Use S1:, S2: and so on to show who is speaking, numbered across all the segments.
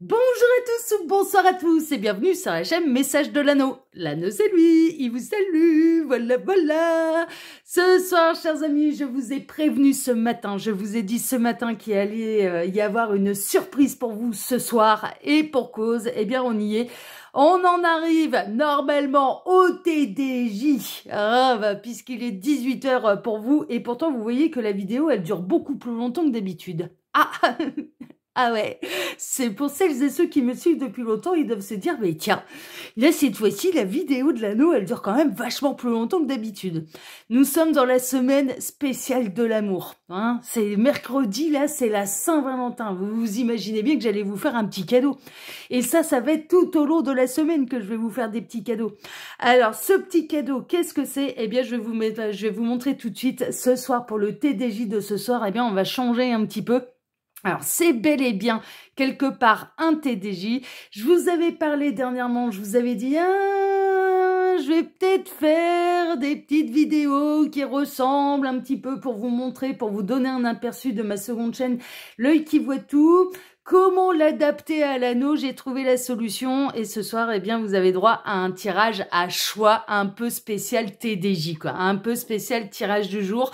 S1: Bonjour à tous ou bonsoir à tous et bienvenue sur la chaîne Message de l'Anneau. L'Anneau c'est lui, il vous salue, voilà. Ce soir, chers amis, je vous ai prévenu ce matin, je vous ai dit ce matin qu'il allait y avoir une surprise pour vous ce soir et pour cause, eh bien on y est. On en arrive normalement au TDJ, puisqu'il est 18 h pour vous et pourtant vous voyez que la vidéo elle dure beaucoup plus longtemps que d'habitude. Ah ouais, c'est pour celles et ceux qui me suivent depuis longtemps, ils doivent se dire, mais tiens, là cette fois-ci, la vidéo de l'anneau, elle dure quand même vachement plus longtemps que d'habitude. Nous sommes dans la semaine spéciale de l'amour. Hein, c'est mercredi, là, c'est la Saint-Valentin. Vous vous imaginez bien que j'allais vous faire un petit cadeau. Et ça va être tout au long de la semaine que je vais vous faire des petits cadeaux. Alors, ce petit cadeau, qu'est-ce que c'est? Eh bien, je vais vous montrer tout de suite. Ce soir, pour le TDJ de ce soir, eh bien, on va changer un petit peu. Alors, c'est bel et bien quelque part un TDJ. Je vous avais parlé dernièrement, je vous avais dit, je vais peut-être faire des petites vidéos qui ressemblent un petit peu pour vous montrer, pour vous donner un aperçu de ma seconde chaîne, L'œil qui voit tout. Comment l'adapter à l'anneau? J'ai trouvé la solution et ce soir, eh bien, vous avez droit à un tirage à choix un peu spécial TDJ, quoi. Un peu spécial tirage du jour.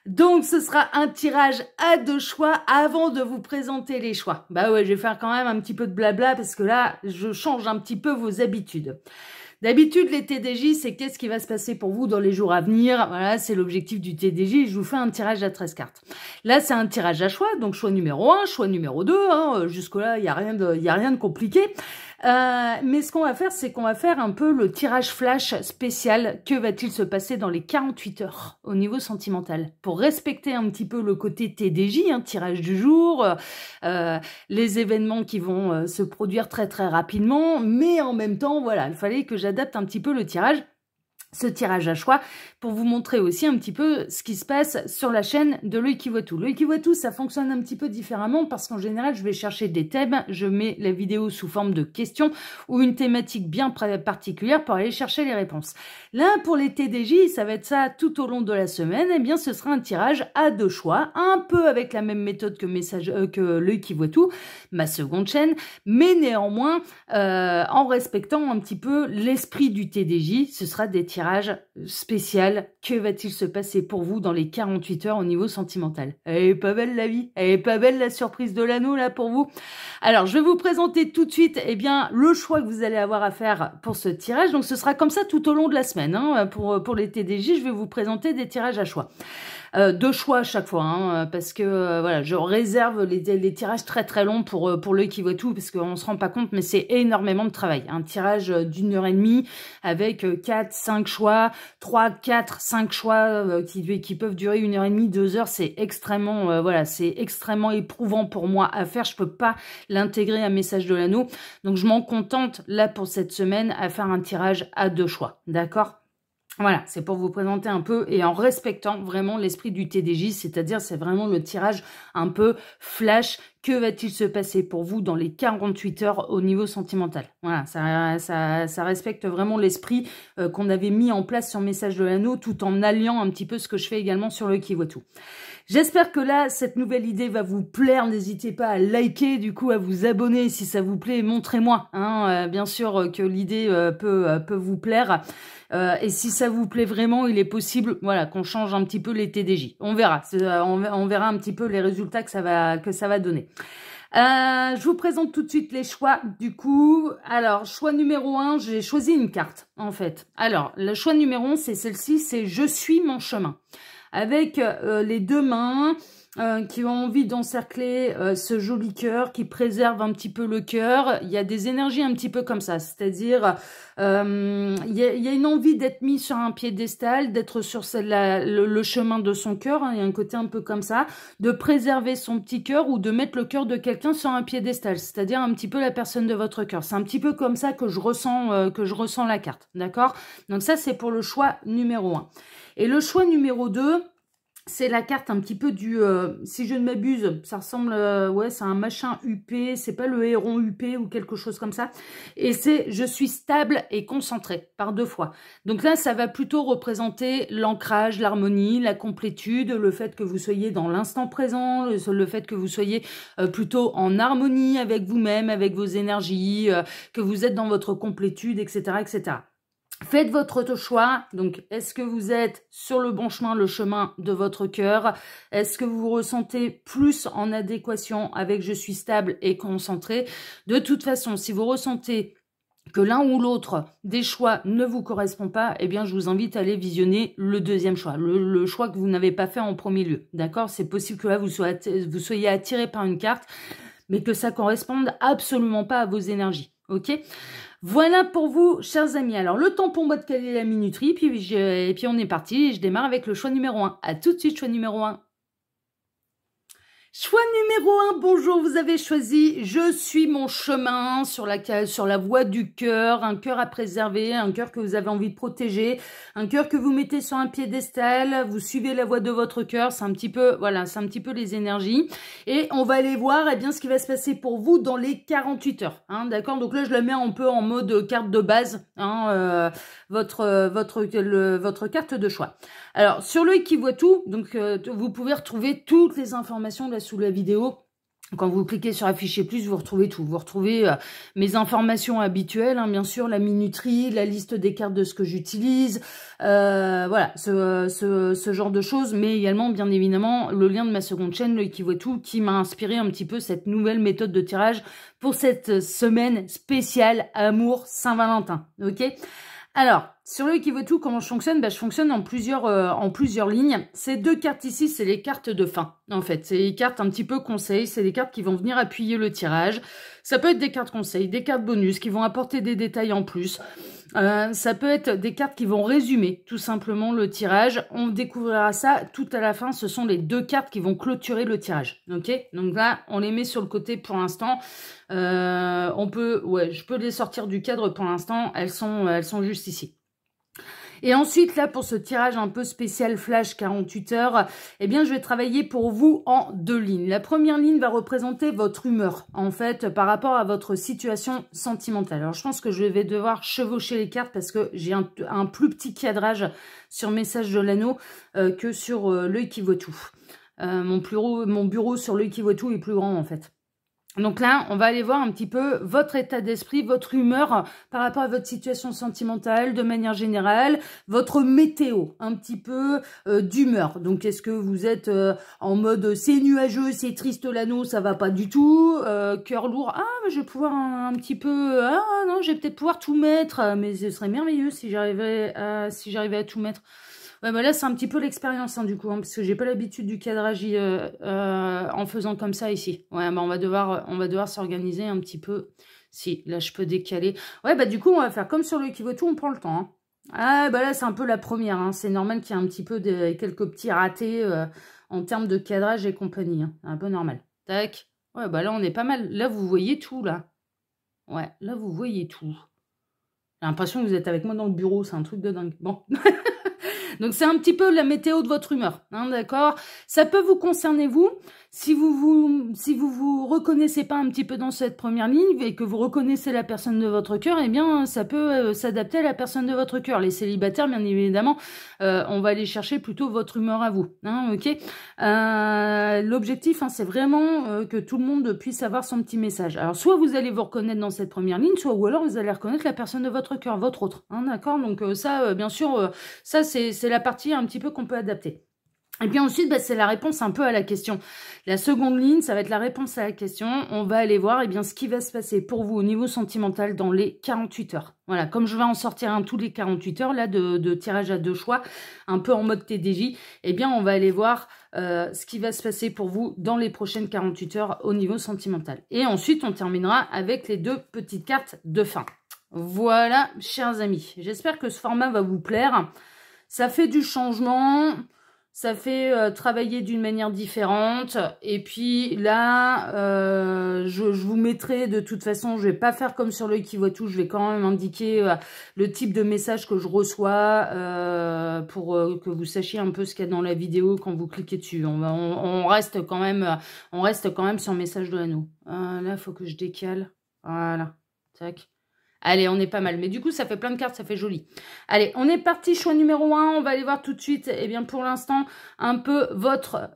S1: Donc, ce sera un tirage à deux choix avant de vous présenter les choix. Bah ouais, je vais faire quand même un petit peu de blabla parce que là, je change un petit peu vos habitudes. D'habitude, les TDJ, c'est qu'est-ce qui va se passer pour vous dans les jours à venir. Voilà, c'est l'objectif du TDJ. Je vous fais un tirage à 13 cartes. Là, c'est un tirage à choix. Donc, choix numéro 1, choix numéro 2. Hein, jusque-là, il n'y a rien de compliqué. Mais ce qu'on va faire, c'est qu'on va faire un peu le tirage flash spécial. Que va-t-il se passer dans les 48 heures au niveau sentimental? Pour respecter un petit peu le côté TDJ, hein, tirage du jour, les événements qui vont se produire très très rapidement. Mais en même temps, voilà, il fallait que j'adapte un petit peu le tirage. Ce tirage à choix pour vous montrer aussi un petit peu ce qui se passe sur la chaîne de L'œil qui voit tout. L'œil qui voit tout, ça fonctionne un petit peu différemment parce qu'en général, je vais chercher des thèmes, je mets la vidéo sous forme de questions ou une thématique bien particulière pour aller chercher les réponses. Là, pour les TDJ, ça va être ça tout au long de la semaine. Eh bien, ce sera un tirage à deux choix, un peu avec la même méthode que L'œil qui voit tout, ma seconde chaîne, mais néanmoins, en respectant un petit peu l'esprit du TDJ, ce sera des tirages spécial. Que va-t-il se passer pour vous dans les 48 heures au niveau sentimental? Elle est pas belle la vie? Elle est pas belle la surprise de l'anneau là pour vous? Alors, je vais vous présenter tout de suite le choix que vous allez avoir à faire pour ce tirage. Donc, ce sera comme ça tout au long de la semaine. Hein. Pour les TDJ, je vais vous présenter des tirages à choix. Deux choix à chaque fois, hein, parce que voilà, je réserve les tirages très très longs pour L'œil qui voit tout, parce qu'on se rend pas compte, mais c'est énormément de travail. Un tirage d'1 h 30 avec 4, 5 choix, 3, 4, 5 choix qui peuvent durer 1 h 30, 2 heures, c'est extrêmement c'est extrêmement éprouvant pour moi à faire. Je peux pas l'intégrer à Message de l'Anneau, donc je m'en contente là pour cette semaine à faire un tirage à deux choix, d'accord? Voilà, c'est pour vous présenter un peu et en respectant vraiment l'esprit du TDJ, c'est-à-dire c'est vraiment le tirage un peu flash. Que va-t-il se passer pour vous dans les 48 heures au niveau sentimental? Voilà, ça respecte vraiment l'esprit qu'on avait mis en place sur Message de l'Anneau tout en alliant un petit peu ce que je fais également sur L'œil qui voit tout. J'espère que là, cette nouvelle idée va vous plaire. N'hésitez pas à liker, du coup, à vous abonner si ça vous plaît. Montrez-moi, hein, bien sûr, que l'idée peut vous plaire. Et si ça vous plaît vraiment, il est possible, voilà, qu'on change un petit peu les TDJ. On verra. On verra un petit peu les résultats que ça va donner. Je vous présente tout de suite les choix, du coup. Alors, choix numéro 1, j'ai choisi une carte, en fait. Alors, le choix numéro 1, c'est celle-ci, c'est « Je suis mon chemin ». Avec les deux mains qui ont envie d'encercler ce joli cœur, qui préserve un petit peu le cœur. Il y a des énergies un petit peu comme ça, c'est-à-dire il y a une envie d'être mis sur un piédestal, d'être sur le chemin de son cœur, hein, il y a un côté un peu comme ça, de préserver son petit cœur ou de mettre le cœur de quelqu'un sur un piédestal, c'est-à-dire un petit peu la personne de votre cœur. C'est un petit peu comme ça que je ressens la carte, d'accord? Donc ça, c'est pour le choix numéro 1. Et le choix numéro 2, c'est la carte un petit peu du, si je ne m'abuse, ça ressemble, ouais, c'est un machin UP, c'est pas le héron UP ou quelque chose comme ça. Et c'est je suis stable et concentré par 2 fois. Donc là, ça va plutôt représenter l'ancrage, l'harmonie, la complétude, le fait que vous soyez dans l'instant présent, le fait que vous soyez plutôt en harmonie avec vous-même, avec vos énergies, que vous êtes dans votre complétude, etc., etc. Faites votre choix. Donc, est-ce que vous êtes sur le bon chemin, le chemin de votre cœur? Est-ce que vous vous ressentez plus en adéquation avec je suis stable et concentré? De toute façon, si vous ressentez que l'un ou l'autre des choix ne vous correspond pas, eh bien, je vous invite à aller visionner le deuxième choix, le choix que vous n'avez pas fait en premier lieu. D'accord? C'est possible que là, vous soyez attiré par une carte, mais que ça corresponde absolument pas à vos énergies. Ok? Voilà pour vous, chers amis. Alors, le temps pour moi de caler la minuterie, et puis on est parti. Je démarre avec le choix numéro 1. À tout de suite, choix numéro 1. Choix numéro 1, bonjour, vous avez choisi « Je suis mon chemin » sur la voie du cœur, un cœur à préserver, un cœur que vous avez envie de protéger, un cœur que vous mettez sur un piédestal, vous suivez la voie de votre cœur, c'est un petit peu, voilà, c'est un petit peu les énergies. Et on va aller voir, eh bien, ce qui va se passer pour vous dans les 48 heures, hein, d'accord? Donc là, je la mets un peu en mode carte de base, hein, votre carte de choix. Alors, sur l'œil qui voit tout, donc vous pouvez retrouver toutes les informations là sous la vidéo. Quand vous cliquez sur afficher plus, vous retrouvez tout. Vous retrouvez mes informations habituelles, hein, bien sûr, la minuterie, la liste des cartes de ce que j'utilise, voilà, ce genre de choses, mais également, bien évidemment, le lien de ma seconde chaîne, l'œil qui voit tout, qui m'a inspiré un petit peu cette nouvelle méthode de tirage pour cette semaine spéciale Amour Saint-Valentin, ok? Alors, sur l'œil qui voit tout, comment je fonctionne? Je fonctionne en plusieurs lignes. Ces 2 cartes ici, c'est les cartes de fin, en fait. C'est les cartes un petit peu conseils, c'est les cartes qui vont venir appuyer le tirage. Ça peut être des cartes conseils, des cartes bonus qui vont apporter des détails en plus. Ça peut être des cartes qui vont résumer tout simplement le tirage. On découvrira ça tout à la fin. Ce sont les 2 cartes qui vont clôturer le tirage. Ok? Donc là, on les met sur le côté pour l'instant. Je peux les sortir du cadre pour l'instant. Elles sont juste ici. Et ensuite, là, pour ce tirage un peu spécial flash 48 heures, eh bien, je vais travailler pour vous en 2 lignes. La première ligne va représenter votre humeur, en fait, par rapport à votre situation sentimentale. Alors, je pense que je vais devoir chevaucher les cartes parce que j'ai un plus petit cadrage sur Message de l'Anneau que sur l'œil qui voit tout. Mon bureau sur l'œil qui voit tout est plus grand, en fait. Donc là, on va aller voir un petit peu votre état d'esprit, votre humeur par rapport à votre situation sentimentale de manière générale, votre météo, un petit peu d'humeur. Donc, est-ce que vous êtes en mode c'est nuageux, c'est triste l'anneau, ça va pas du tout, cœur lourd, ah, mais je vais pouvoir un petit peu, ah non, je vais peut-être pouvoir tout mettre, mais ce serait merveilleux si j'arrivais à tout mettre. Ouais, là, c'est un petit peu l'expérience, hein, du coup, hein, parce que j'ai pas l'habitude du cadrage en faisant comme ça ici. Ouais, on va devoir s'organiser un petit peu. Si, là, je peux décaler. Ouais, du coup, on va faire comme sur le qui vaut tout, on prend le temps. Hein. Ah, là, c'est un peu la première. Hein. C'est normal qu'il y ait un petit peu quelques petits ratés en termes de cadrage et compagnie. Hein. C'est un peu normal. Tac. Ouais, là, on est pas mal. Là, vous voyez tout, là. Ouais, là, vous voyez tout. J'ai l'impression que vous êtes avec moi dans le bureau. C'est un truc de dingue. Bon. Donc, c'est un petit peu la météo de votre humeur, hein, d'accord? Ça peut vous concerner, vous. Si vous vous reconnaissez pas un petit peu dans cette première ligne et que vous reconnaissez la personne de votre cœur, eh bien, ça peut s'adapter à la personne de votre cœur. Les célibataires, bien évidemment, on va aller chercher plutôt votre humeur à vous, hein, ok? L'objectif, hein, c'est vraiment que tout le monde puisse avoir son petit message. Alors, soit vous allez vous reconnaître dans cette première ligne, ou alors vous allez reconnaître la personne de votre cœur, votre autre, hein, d'accord? Donc, ça, bien sûr, ça, c'est la partie un petit peu qu'on peut adapter. Et puis ensuite, c'est la réponse un peu à la question. La seconde ligne, ça va être la réponse à la question. On va aller voir ce qui va se passer pour vous au niveau sentimental dans les 48 heures. Voilà, comme je vais en sortir un tous les 48 heures là de tirage à 2 choix, un peu en mode TDJ, on va aller voir ce qui va se passer pour vous dans les prochaines 48 heures au niveau sentimental. Et ensuite, on terminera avec les 2 petites cartes de fin. Voilà, chers amis. J'espère que ce format va vous plaire. Ça fait du changement. ça fait travailler d'une manière différente. Et puis là, je vous mettrai de toute façon, je vais pas faire comme sur l'œil qui voit tout, je vais quand même indiquer le type de message que je reçois pour que vous sachiez un peu ce qu'il y a dans la vidéo quand vous cliquez dessus. On reste quand même sur message de l'anneau. Là, il faut que je décale. Voilà, tac. Allez, on est pas mal. Mais du coup, ça fait plein de cartes, ça fait joli. Allez, on est parti, choix numéro 1. On va aller voir tout de suite, eh bien, pour l'instant, un peu votre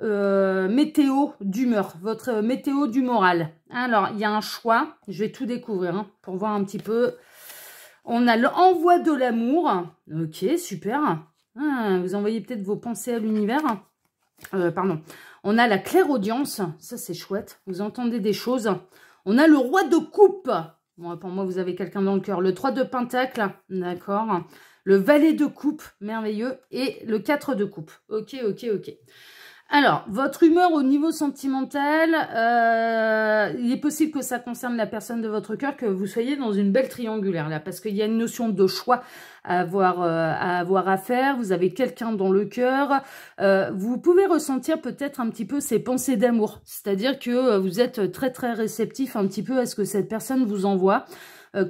S1: météo d'humeur, votre météo du moral. Alors, il y a un choix. Je vais tout découvrir hein, pour voir un petit peu. On a l'envoi de l'amour. Ok, super. Ah, vous envoyez peut-être vos pensées à l'univers. Pardon. On a la clairaudience. Ça, c'est chouette. Vous entendez des choses. On a le roi de coupe. Bon, pour moi, vous avez quelqu'un dans le cœur. Le 3 de pentacle, d'accord. Le valet de coupe, merveilleux. Et le 4 de coupe. Ok, ok, ok. Alors, votre humeur au niveau sentimental, il est possible que ça concerne la personne de votre cœur, que vous soyez dans une belle triangulaire, là, parce qu'il y a une notion de choix à avoir à faire. Vous avez quelqu'un dans le cœur. Vous pouvez ressentir peut-être un petit peu ces pensées d'amour, c'est-à-dire que vous êtes très, très réceptif un petit peu à ce que cette personne vous envoie.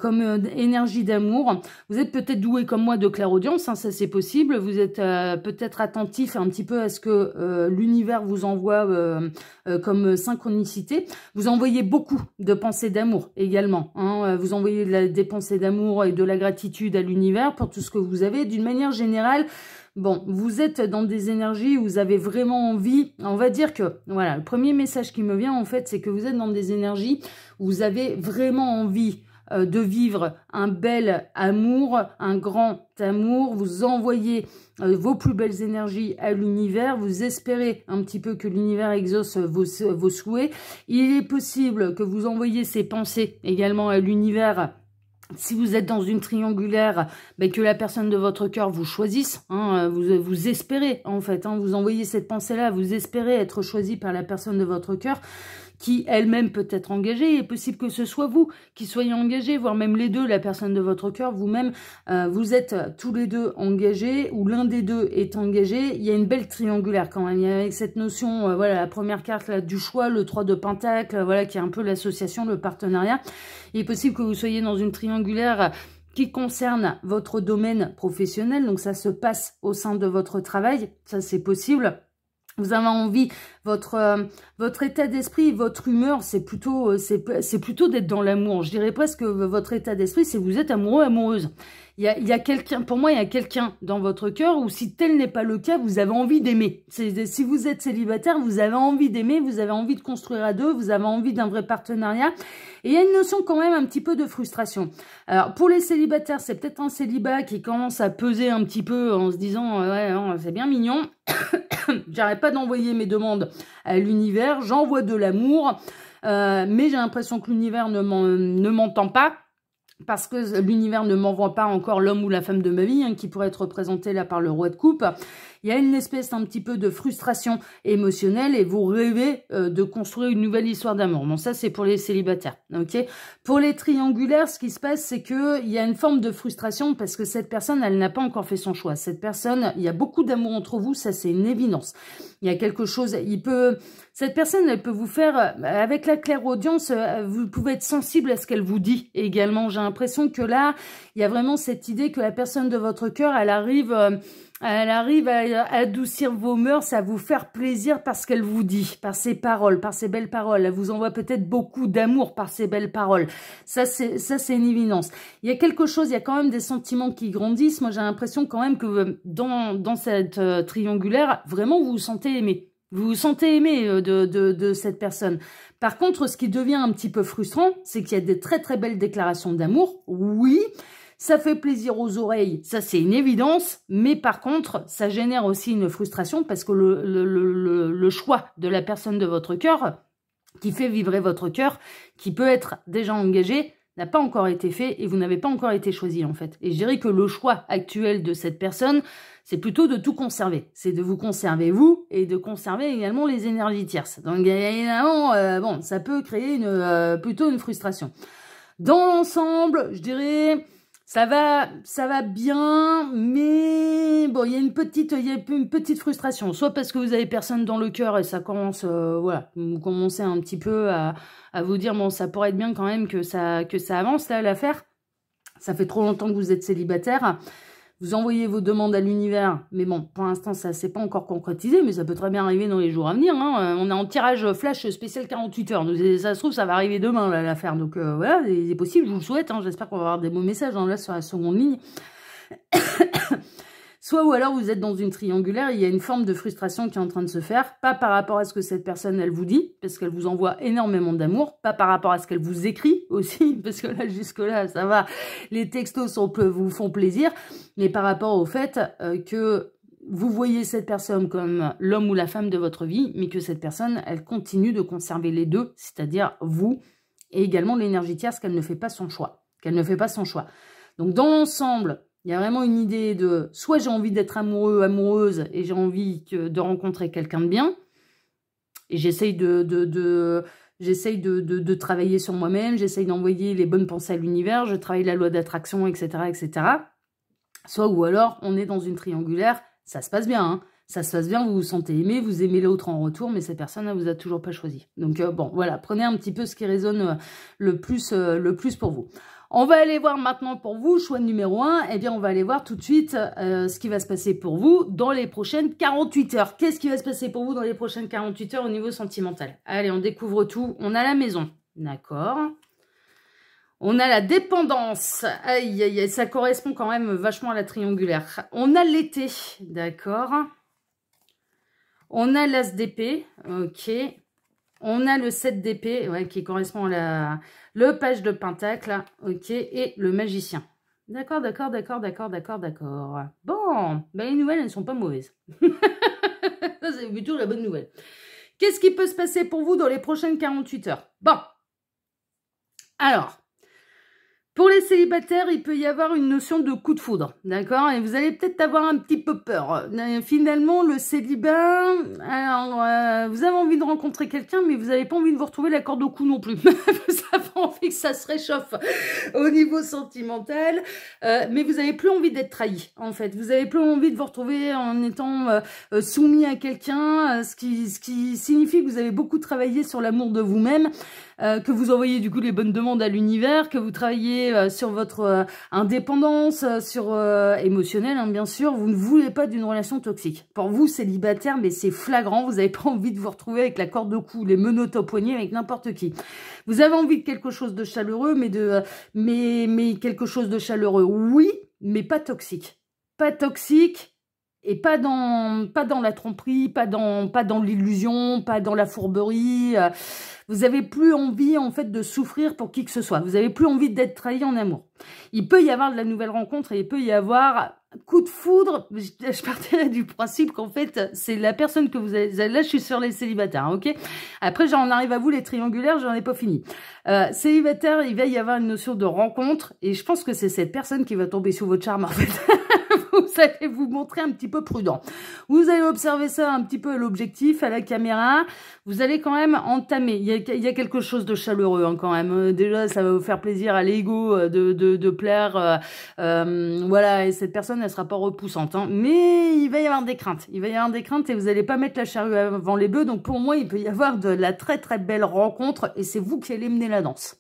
S1: Comme énergie d'amour. Vous êtes peut-être doué comme moi de clairaudience, hein, ça c'est possible. Vous êtes peut-être attentif un petit peu à ce que l'univers vous envoie comme synchronicité. Vous envoyez beaucoup de pensées d'amour également. Hein. Vous envoyez des pensées d'amour et de la gratitude à l'univers pour tout ce que vous avez. D'une manière générale, bon, vous êtes dans des énergies où vous avez vraiment envie, on va dire que, voilà, le premier message qui me vient en fait, c'est que vous êtes dans des énergies où vous avez vraiment envie de vivre un bel amour, un grand amour, vous envoyez vos plus belles énergies à l'univers, vous espérez un petit peu que l'univers exauce vos souhaits. Il est possible que vous envoyiez ces pensées également à l'univers. Si vous êtes dans une triangulaire, ben que la personne de votre cœur vous choisisse, hein, vous espérez en fait, hein, vous envoyez cette pensée-là, vous espérez être choisi par la personne de votre cœur, qui elle-même peut être engagée. Il est possible que ce soit vous qui soyez engagés, voire même les deux, la personne de votre cœur, vous-même, vous êtes tous les deux engagés, ou l'un des deux est engagé. Il y a une belle triangulaire quand même, il y a avec cette notion, voilà, la première carte là, du choix, le 3 de pentacle, voilà, qui est un peu l'association, le partenariat. Il est possible que vous soyez dans une triangulaire qui concerne votre domaine professionnel, donc ça se passe au sein de votre travail, ça c'est possible. Vous avez envie, votre état d'esprit, votre humeur, c'est plutôt d'être dans l'amour. Je dirais presque que votre état d'esprit, c'est que vous êtes amoureux, amoureuse. Il y a quelqu'un, pour moi, il y a quelqu'un dans votre cœur, ou si tel n'est pas le cas, vous avez envie d'aimer. Si vous êtes célibataire, vous avez envie d'aimer, vous avez envie de construire à deux, vous avez envie d'un vrai partenariat. Et il y a une notion quand même un petit peu de frustration. Alors, pour les célibataires, c'est peut-être un célibat qui commence à peser un petit peu en se disant, ouais, c'est bien mignon. J'arrête pas d'envoyer mes demandes à l'univers, j'envoie de l'amour, mais j'ai l'impression que l'univers ne m'entend pas, parce que l'univers ne m'envoie pas encore l'homme ou la femme de ma vie, hein, qui pourrait être représenté là par le roi de coupe. Il y a une espèce un petit peu de frustration émotionnelle et vous rêvez de construire une nouvelle histoire d'amour. Bon, ça, c'est pour les célibataires, ok? Pour les triangulaires, ce qui se passe, c'est qu'il y a une forme de frustration parce que cette personne, elle n'a pas encore fait son choix. Cette personne, il y a beaucoup d'amour entre vous, ça, c'est une évidence. Il y a quelque chose, cette personne, elle peut vous faire, avec la clairaudience, vous pouvez être sensible à ce qu'elle vous dit également. J'ai l'impression que là, il y a vraiment cette idée que la personne de votre cœur, elle arrive à adoucir vos mœurs, à vous faire plaisir par ce qu'elle vous dit, par ses paroles, par ses belles paroles. Elle vous envoie peut-être beaucoup d'amour par ses belles paroles. Ça, c'est une évidence. Il y a quelque chose, il y a quand même des sentiments qui grandissent. Moi, j'ai l'impression quand même que dans cette triangulaire, vraiment, vous vous sentez aimé. Vous vous sentez aimé de cette personne. Par contre, ce qui devient un petit peu frustrant, c'est qu'il y a des très très belles déclarations d'amour. Oui, ça fait plaisir aux oreilles, ça c'est une évidence. Mais par contre, ça génère aussi une frustration parce que le choix de la personne de votre cœur, qui fait vibrer votre cœur, qui peut être déjà engagé, n'a pas encore été fait et vous n'avez pas encore été choisi en fait. Et je dirais que le choix actuel de cette personne, c'est plutôt de tout conserver. C'est de vous conserver vous et de conserver également les énergies tierces. Donc évidemment, bon, ça peut créer plutôt une frustration. Dans l'ensemble, je dirais, Ça va bien, mais bon, il y a une petite frustration. Soit parce que vous avez personne dans le cœur et ça commence, voilà, vous commencez un petit peu à vous dire, bon, ça pourrait être bien quand même que ça avance, là, l'affaire. Ça fait trop longtemps que vous êtes célibataire. Vous envoyez vos demandes à l'univers, mais bon, pour l'instant, ça s'est pas encore concrétisé, mais ça peut très bien arriver dans les jours à venir. Hein. On est en tirage flash spécial 48 heures. Donc, ça se trouve, ça va arriver demain, là, l'affaire. Donc, voilà, c'est possible, je vous le souhaite. Hein. J'espère qu'on va avoir des beaux messages là, sur la seconde ligne. Soit ou alors vous êtes dans une triangulaire, il y a une forme de frustration qui est en train de se faire, pas par rapport à ce que cette personne, elle vous dit, parce qu'elle vous envoie énormément d'amour, pas par rapport à ce qu'elle vous écrit aussi, parce que là, jusque-là, ça va, les textos vous font plaisir, mais par rapport au fait que vous voyez cette personne comme l'homme ou la femme de votre vie, mais que cette personne, elle continue de conserver les deux, c'est-à-dire vous, et également l'énergie tierce qu'elle ne fait pas son choix, Donc, dans l'ensemble, il y a vraiment une idée de, soit j'ai envie d'être amoureux, amoureuse, et j'ai envie de rencontrer quelqu'un de bien, et j'essaye de travailler sur moi-même, j'essaye d'envoyer les bonnes pensées à l'univers, je travaille la loi d'attraction, etc., etc. Soit ou alors, on est dans une triangulaire, ça se passe bien, hein. Ça se passe bien, vous vous sentez aimé, vous aimez l'autre en retour, mais cette personne, elle vous a toujours pas choisi. Donc, bon, voilà, prenez un petit peu ce qui résonne le plus pour vous. On va aller voir maintenant pour vous, choix numéro 1, eh bien on va aller voir tout de suite ce qui va se passer pour vous dans les prochaines 48 heures. Qu'est-ce qui va se passer pour vous dans les prochaines 48 heures au niveau sentimental? Allez, on découvre tout. On a la maison, d'accord. On a la dépendance, aïe aïe aïe, ça correspond quand même vachement à la triangulaire. On a l'été, d'accord. On a l'as d'épée, ok. On a le 7 d'épée, ouais, qui correspond à le page de pentacle, ok, et le magicien. D'accord. Bon, ben les nouvelles, elles ne sont pas mauvaises. Ça, c'est plutôt la bonne nouvelle. Qu'est-ce qui peut se passer pour vous dans les prochaines 48 heures? Bon, alors, pour les célibataires, il peut y avoir une notion de coup de foudre, d'accord? Et vous allez peut-être avoir un petit peu peur. Finalement, le célibat, alors, vous avez envie de rencontrer quelqu'un, mais vous n'avez pas envie de vous retrouver la corde au cou non plus. Vous avez envie que ça se réchauffe au niveau sentimental, mais vous n'avez plus envie d'être trahi, en fait. Vous n'avez plus envie de vous retrouver en étant soumis à quelqu'un, ce qui signifie que vous avez beaucoup travaillé sur l'amour de vous-même, que vous envoyez du coup les bonnes demandes à l'univers, que vous travaillez sur votre indépendance, sur émotionnelle, hein, bien sûr. Vous ne voulez pas d'une relation toxique. Pour vous, célibataire, mais c'est flagrant, vous n'avez pas envie de vous retrouver avec la corde au cou, les menottes au poignet avec n'importe qui. Vous avez envie de quelque chose de chaleureux, mais quelque chose de chaleureux, oui, mais pas toxique. Pas toxique. Et pas dans la tromperie, pas dans l'illusion, pas dans la fourberie. Vous avez plus envie, en fait, de souffrir pour qui que ce soit. Vous avez plus envie d'être trahi en amour. Il peut y avoir de la nouvelle rencontre et il peut y avoir coup de foudre. Je partirais du principe qu'en fait, c'est la personne que vous avez... Là, je suis sur les célibataires, ok? Après, j'en arrive à vous, les triangulaires, j'en ai pas fini. Célibataire, il va y avoir une notion de rencontre et je pense que c'est cette personne qui va tomber sous votre charme, en fait. Vous allez vous montrer un petit peu prudent. Vous allez observer ça un petit peu à l'objectif, à la caméra. Vous allez quand même entamer. Il y a quelque chose de chaleureux hein, quand même. Déjà, ça va vous faire plaisir à l'ego de plaire. Voilà, et cette personne, elle sera pas repoussante. Hein. Mais il va y avoir des craintes. Il va y avoir des craintes et vous n'allez pas mettre la charrue avant les bœufs. Donc pour moi, il peut y avoir de la très très belle rencontre et c'est vous qui allez mener la danse.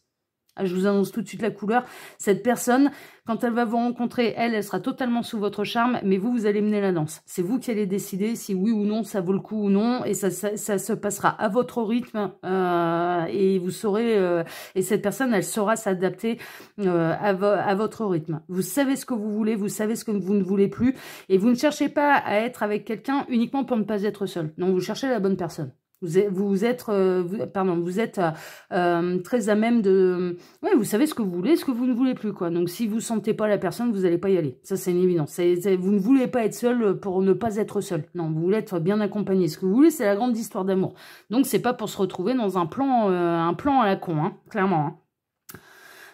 S1: Je vous annonce tout de suite la couleur. Cette personne, quand elle va vous rencontrer, elle sera totalement sous votre charme, mais vous allez mener la danse. C'est vous qui allez décider si oui ou non ça vaut le coup ou non, et ça se passera à votre rythme, et vous saurez, et cette personne, elle saura s'adapter à votre rythme. Vous savez ce que vous voulez, vous savez ce que vous ne voulez plus, et vous ne cherchez pas à être avec quelqu'un uniquement pour ne pas être seul. Non, vous cherchez la bonne personne. Vous êtes très à même de... Ouais, vous savez ce que vous voulez, ce que vous ne voulez plus, quoi. Donc, si vous ne sentez pas la personne, vous n'allez pas y aller. Ça, c'est une évidence. Vous ne voulez pas être seul pour ne pas être seul. Non, vous voulez être bien accompagné. Ce que vous voulez, c'est la grande histoire d'amour. Donc, c'est pas pour se retrouver dans un plan à la con, hein, clairement. Hein.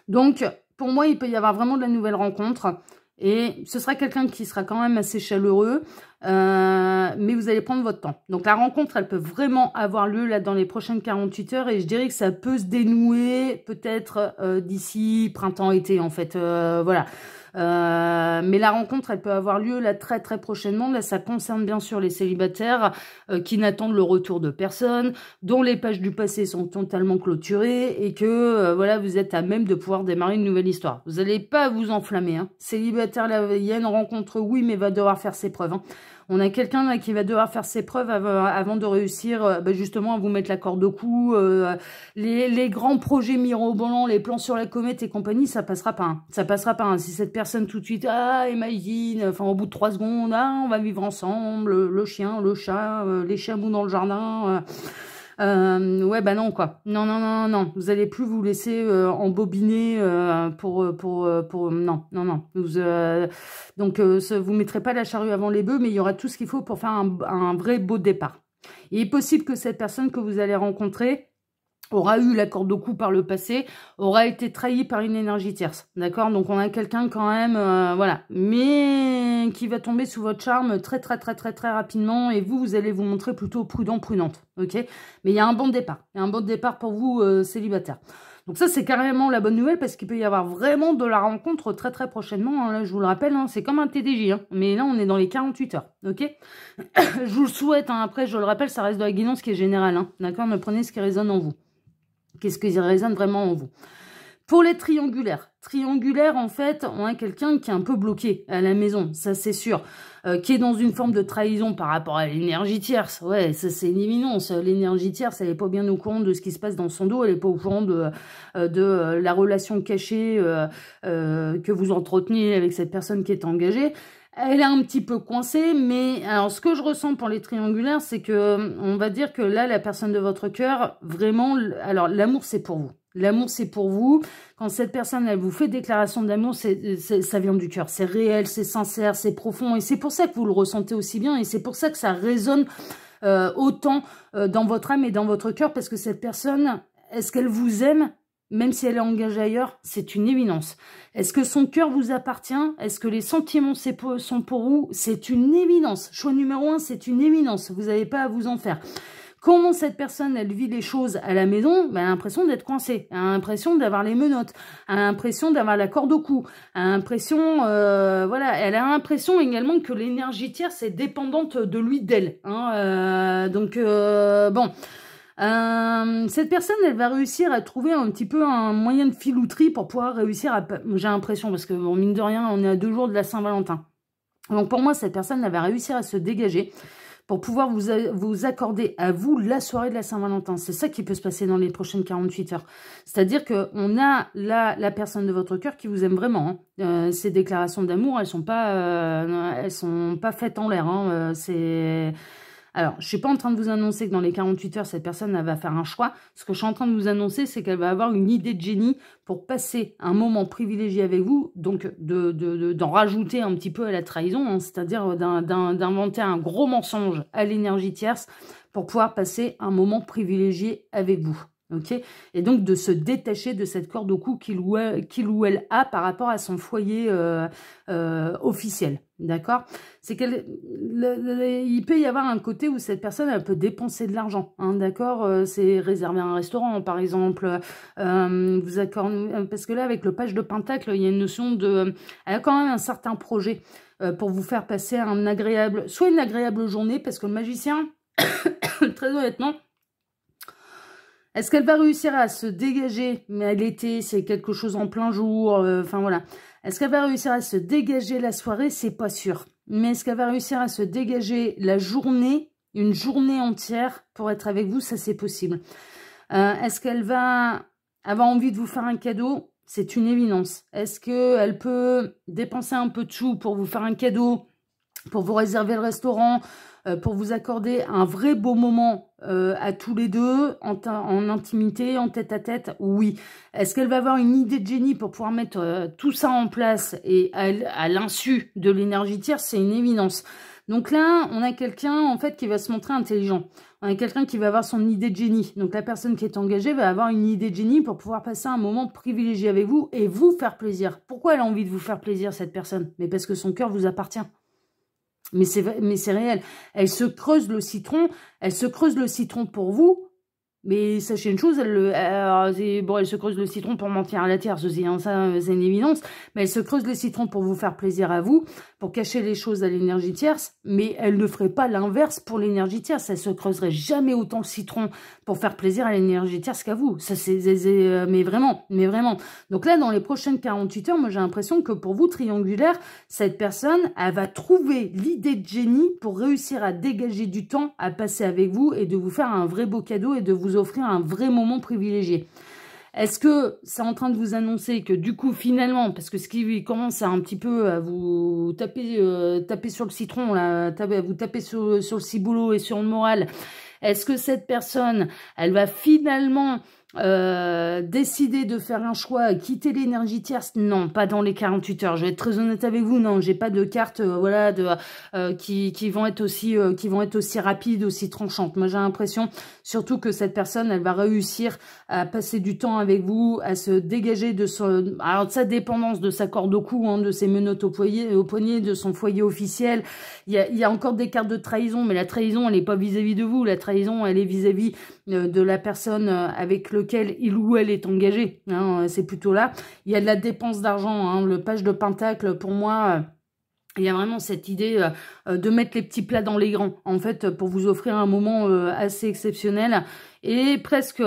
S1: Donc, pour moi, il peut y avoir vraiment de la nouvelle rencontre. Et ce sera quelqu'un qui sera quand même assez chaleureux. mais vous allez prendre votre temps. Donc la rencontre, elle peut vraiment avoir lieu là dans les prochaines 48 heures, et je dirais que ça peut se dénouer peut-être d'ici printemps-été en fait, voilà. Mais la rencontre, elle peut avoir lieu là très très prochainement. Là, ça concerne bien sûr les célibataires qui n'attendent le retour de personne, dont les pages du passé sont totalement clôturées, et que voilà, vous êtes à même de pouvoir démarrer une nouvelle histoire. Vous n'allez pas vous enflammer, hein. Célibataire, là, il y a une rencontre, oui, mais va devoir faire ses preuves, hein. On a quelqu'un là qui va devoir faire ses preuves avant de réussir justement à vous mettre la corde au cou. Les grands projets mirobolants, les plans sur la comète et compagnie, ça passera pas. Hein. Ça passera pas. Hein. Si cette personne tout de suite, imagine, enfin au bout de 3 secondes, on va vivre ensemble, le chien, le chat, les chameaux dans le jardin. Ouais, bah non, quoi. Non, non, non, non. Vous allez plus vous laisser embobiner non, non, non. Donc, vous mettrez pas la charrue avant les bœufs, mais il y aura tout ce qu'il faut pour faire un vrai beau départ. Il est possible que cette personne que vous allez rencontrer aura eu la corde au cou par le passé, aura été trahi par une énergie tierce, d'accord? Donc on a quelqu'un quand même, voilà, mais qui va tomber sous votre charme très très très très très rapidement, et vous allez vous montrer plutôt prudente, ok? Mais il y a un bon départ, pour vous célibataires. Donc ça, c'est carrément la bonne nouvelle, parce qu'il peut y avoir vraiment de la rencontre très très prochainement, hein. Là, je vous le rappelle, hein, c'est comme un TDJ, hein, mais là, on est dans les 48 heures, ok? Je vous le souhaite, hein, après, je le rappelle, ça reste de la guidance qui est générale, hein, d'accord? Ne prenez ce qui résonne en vous. Qu'est-ce qui résonne vraiment en vous? Pour les triangulaires, en fait, on a quelqu'un qui est un peu bloqué à la maison, ça c'est sûr, qui est dans une forme de trahison par rapport à l'énergie tierce. Ouais, ça c'est une évidence. L'énergie tierce, elle n'est pas bien au courant de ce qui se passe dans son dos, elle n'est pas au courant de la relation cachée que vous entretenez avec cette personne qui est engagée. Elle est un petit peu coincée, mais alors ce que je ressens pour les triangulaires, c'est que on va dire que là, la personne de votre cœur, vraiment, alors l'amour c'est pour vous. L'amour c'est pour vous. Quand cette personne, elle vous fait déclaration d'amour, ça vient du cœur. C'est réel, c'est sincère, c'est profond, et c'est pour ça que vous le ressentez aussi bien, et c'est pour ça que ça résonne autant dans votre âme et dans votre cœur, parce que cette personne, est-ce qu'elle vous aime? Même si elle est engagée ailleurs, c'est une évidence. Est-ce que son cœur vous appartient? Est-ce que les sentiments sont pour vous? C'est une évidence. Choix numéro 1, c'est une évidence. Vous n'avez pas à vous en faire. Comment cette personne, elle vit les choses à la maison? Ben, elle a l'impression d'être coincée. Elle a l'impression d'avoir les menottes. Elle a l'impression d'avoir la corde au cou. Elle a l'impression, voilà. Elle a l'impression également que l'énergie tierce est dépendante de lui, d'elle. Hein, bon... cette personne, elle va réussir à trouver un petit peu un moyen de filouterie pour pouvoir réussir à... J'ai l'impression, parce que bon, mine de rien, on est à 2 jours de la Saint-Valentin. Donc pour moi, cette personne, elle va réussir à se dégager pour pouvoir vous accorder à vous la soirée de la Saint-Valentin. C'est ça qui peut se passer dans les prochaines 48 heures. C'est-à-dire qu'on a la personne de votre cœur qui vous aime vraiment. Hein. Ces déclarations d'amour, elles sont pas faites en l'air. Hein. Alors, je ne suis pas en train de vous annoncer que dans les 48 heures, cette personne elle va faire un choix. Ce que je suis en train de vous annoncer, c'est qu'elle va avoir une idée de génie pour passer un moment privilégié avec vous, donc d'en rajouter un petit peu à la trahison, hein, c'est-à-dire d'inventer un gros mensonge à l'énergie tierce pour pouvoir passer un moment privilégié avec vous. Okay, et donc de se détacher de cette corde au cou qu'il ou elle a par rapport à son foyer officiel, d'accord? C'est il peut y avoir un côté où cette personne elle peut dépenser de l'argent, hein, d'accord? C'est réserver un restaurant par exemple, vous accordez, parce que là avec le page de pentacle il y a une notion de, elle a quand même un certain projet pour vous faire passer soit une agréable journée, parce que le magicien très honnêtement, est-ce qu'elle va réussir à se dégager? Mais à l'été, c'est quelque chose en plein jour. Enfin, voilà. Est-ce qu'elle va réussir à se dégager la soirée? C'est pas sûr. Mais est-ce qu'elle va réussir à se dégager la journée, une journée entière pour être avec vous? Ça, c'est possible. Est-ce qu'elle va avoir envie de vous faire un cadeau? C'est une évidence. Est-ce qu'elle peut dépenser un peu de sous pour vous faire un cadeau, pour vous réserver le restaurant, pour vous accorder un vrai beau moment à tous les deux, en intimité, en tête-à-tête? Oui. Est-ce qu'elle va avoir une idée de génie pour pouvoir mettre tout ça en place et à l'insu de l'énergie tierce? C'est une évidence. Donc là, on a quelqu'un en fait qui va se montrer intelligent. On a quelqu'un qui va avoir son idée de génie. Donc la personne qui est engagée va avoir une idée de génie pour pouvoir passer un moment privilégié avec vous et vous faire plaisir. Pourquoi elle a envie de vous faire plaisir, cette personne? Mais parce que son cœur vous appartient. Mais c'est réel. Elle se creuse le citron pour vous. Mais sachez une chose, elle se creuse le citron pour mentir à la tierce aussi, hein, ça c'est une évidence, mais elle se creuse le citron pour vous faire plaisir à vous, pour cacher les choses à l'énergie tierce, mais elle ne ferait pas l'inverse pour l'énergie tierce, elle se creuserait jamais autant le citron pour faire plaisir à l'énergie tierce qu'à vous, ça mais vraiment. Donc là, dans les prochaines 48 heures, moi j'ai l'impression que pour vous, triangulaire, cette personne, elle va trouver l'idée de génie pour réussir à dégager du temps, à passer avec vous et de vous faire un vrai beau cadeau et de vous offrir un vrai moment privilégié. Est-ce que c'est en train de vous annoncer que du coup finalement, parce que ce qui commence à un petit peu à vous taper sur le citron, là, vous taper sur le ciboulot et sur le moral, est-ce que cette personne, elle va finalement décider de faire un choix, quitter l'énergie tierce? Non, pas dans les 48 heures. Je vais être très honnête avec vous, non, j'ai pas de cartes voilà qui vont être aussi rapides, aussi tranchantes. Moi, j'ai l'impression surtout que cette personne, elle va réussir à passer du temps avec vous, à se dégager de sa dépendance, de sa corde au cou, hein, de ses menottes au poignet, de son foyer officiel. Il y a encore des cartes de trahison, mais la trahison, elle n'est pas vis-à-vis de vous. La trahison, elle est vis-à-vis de la personne avec lequel il ou elle est engagé. Hein, c'est plutôt là. Il y a de la dépense d'argent. Hein, le page de Pentacle, pour moi... il y a vraiment cette idée de mettre les petits plats dans les grands, en fait, pour vous offrir un moment assez exceptionnel. Et presque,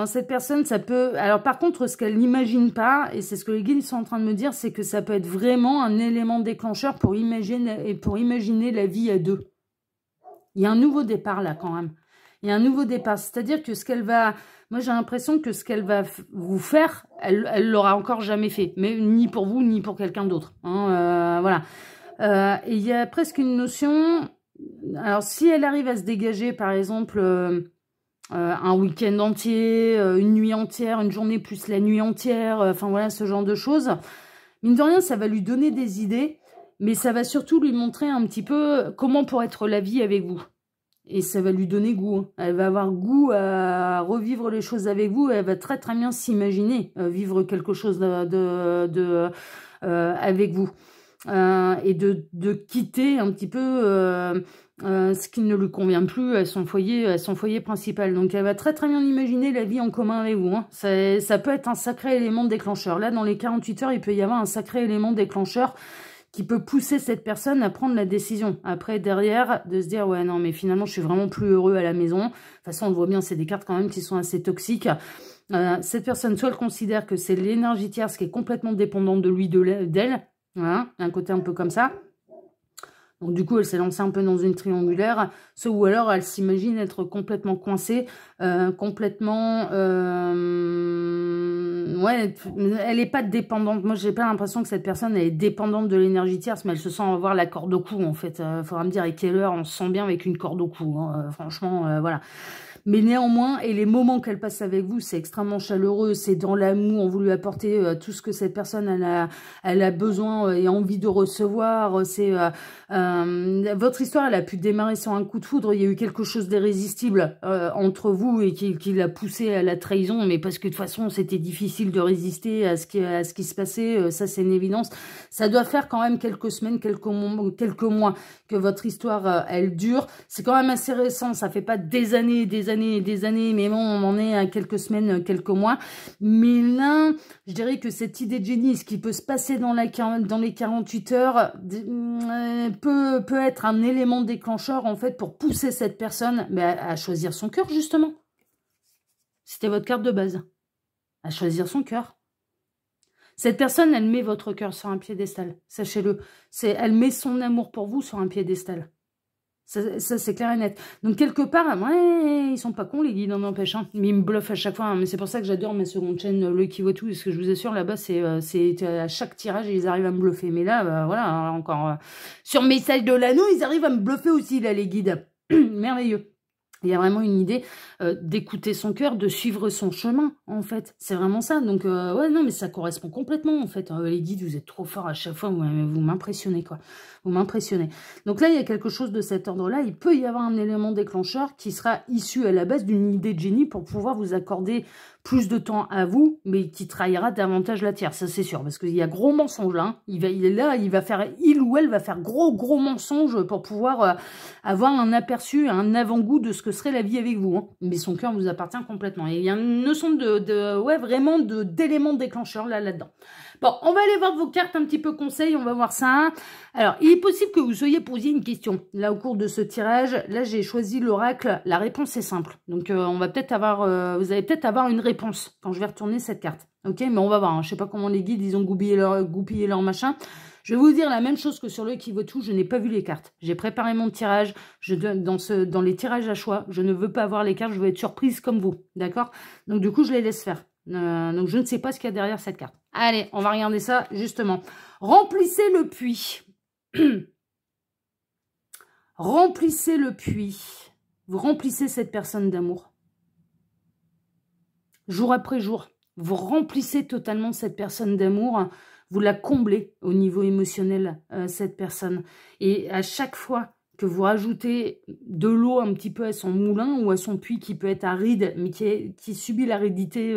S1: cette personne, ça peut... Alors par contre, ce qu'elle n'imagine pas, et c'est ce que les guides sont en train de me dire, c'est que ça peut être vraiment un élément déclencheur pour imaginer la vie à deux. Il y a un nouveau départ là, quand même. Il y a un nouveau départ, c'est-à-dire que ce qu'elle va... Moi, j'ai l'impression que ce qu'elle va vous faire, elle l'aura encore jamais fait. Mais ni pour vous, ni pour quelqu'un d'autre. Hein, voilà. Et il y a presque une notion... Alors, si elle arrive à se dégager, par exemple, un week-end entier, une nuit entière, une journée plus la nuit entière, enfin voilà, ce genre de choses, mine de rien, ça va lui donner des idées, mais ça va surtout lui montrer un petit peu comment pourrait être la vie avec vous. Et ça va lui donner goût. Hein. Elle va avoir goût à revivre les choses avec vous. Elle va très très bien s'imaginer vivre quelque chose avec vous. Et de quitter un petit peu ce qui ne lui convient plus à son foyer principal. Donc elle va très très bien imaginer la vie en commun avec vous. Hein. Ça peut être un sacré élément déclencheur. Là, dans les 48 heures, il peut y avoir un sacré élément déclencheur qui peut pousser cette personne à prendre la décision. Après, derrière, de se dire, ouais, non, mais finalement, je suis vraiment plus heureux à la maison. De toute façon, on le voit bien, c'est des cartes quand même qui sont assez toxiques. Cette personne, soit elle considère que c'est l'énergie tierce qui est complètement dépendante de lui, d'elle. Voilà, un côté un peu comme ça. Donc du coup, elle s'est lancée un peu dans une triangulaire, ou alors elle s'imagine être complètement coincée, complètement... ouais, elle n'est pas dépendante. Moi, j'ai pas l'impression que cette personne elle est dépendante de l'énergie tierce, mais elle se sent avoir la corde au cou, en fait. Faudra me dire à quelle heure on se sent bien avec une corde au cou. Hein. Franchement, voilà. Mais néanmoins, et les moments qu'elle passe avec vous, c'est extrêmement chaleureux, c'est dans l'amour, on vous lui apporter tout ce que cette personne elle a besoin et envie de recevoir. C'est votre histoire, elle a pu démarrer sur un coup de foudre, il y a eu quelque chose d'irrésistible entre vous et qui l'a poussé à la trahison, mais parce que de toute façon, c'était difficile de résister à ce qui se passait, ça c'est une évidence. Ça doit faire quand même quelques semaines, quelques mois que votre histoire, elle dure. C'est quand même assez récent, ça fait pas des années, mais bon, on en est à quelques semaines, quelques mois. Mais là, je dirais que cette idée de génie, ce qui peut se passer dans les 48 heures, peut être un élément déclencheur, en fait, pour pousser cette personne à choisir son cœur, justement. C'était votre carte de base. À choisir son cœur. Cette personne, elle met votre cœur sur un piédestal, sachez-le. Elle met son amour pour vous sur un piédestal. Ça c'est clair et net. Donc, quelque part, ouais, ils sont pas cons, les guides, n'en empêche. Hein. Mais ils me bluffent à chaque fois. Hein. Mais c'est pour ça que j'adore ma seconde chaîne, le qui voit tout. Parce que je vous assure, là-bas, c'est à chaque tirage, ils arrivent à me bluffer. Mais là, voilà, encore. Sur Message de l'Anneau, ils arrivent à me bluffer aussi, là, les guides. Merveilleux. Il y a vraiment une idée d'écouter son cœur, de suivre son chemin, en fait. C'est vraiment ça. Donc, ouais, non, mais ça correspond complètement, en fait. Les guides, vous êtes trop forts à chaque fois. Vous m'impressionnez, quoi. Vous m'impressionnez. Donc là, il y a quelque chose de cet ordre-là. Il peut y avoir un élément déclencheur qui sera issu à la base d'une idée de génie pour pouvoir vous accorder plus de temps à vous, mais qui trahira davantage la tierce, ça c'est sûr. Parce qu'il y a gros mensonge, là. Hein. Il ou elle va faire gros mensonge pour pouvoir avoir un aperçu, un avant-goût de ce que serait la vie avec vous. Hein. Mais son cœur vous appartient complètement. Et il y a une notion vraiment d'éléments déclencheurs là-dedans. Bon, on va aller voir vos cartes un petit peu conseils, on va voir ça. Alors, il est possible que vous soyez posé une question. Là, au cours de ce tirage, là, j'ai choisi l'oracle. La réponse est simple. Donc, on va peut-être avoir, vous allez peut-être avoir une réponse quand je vais retourner cette carte. Ok, mais on va voir. Hein. Je sais pas comment les guides, ils ont goupillé leur machin. Je vais vous dire la même chose que sur le qui vaut tout, je n'ai pas vu les cartes. J'ai préparé mon tirage, dans les tirages à choix, je ne veux pas avoir les cartes, je veux être surprise comme vous, d'accord? Donc du coup, je les laisse faire. Donc je ne sais pas ce qu'il y a derrière cette carte. Allez, on va regarder ça, justement. Remplissez le puits. Remplissez le puits. Vous remplissez cette personne d'amour. Jour après jour, vous remplissez totalement cette personne d'amour. Vous la comblez au niveau émotionnel, cette personne. Et à chaque fois que vous rajoutez de l'eau un petit peu à son moulin ou à son puits qui peut être aride, mais qui subit l'aridité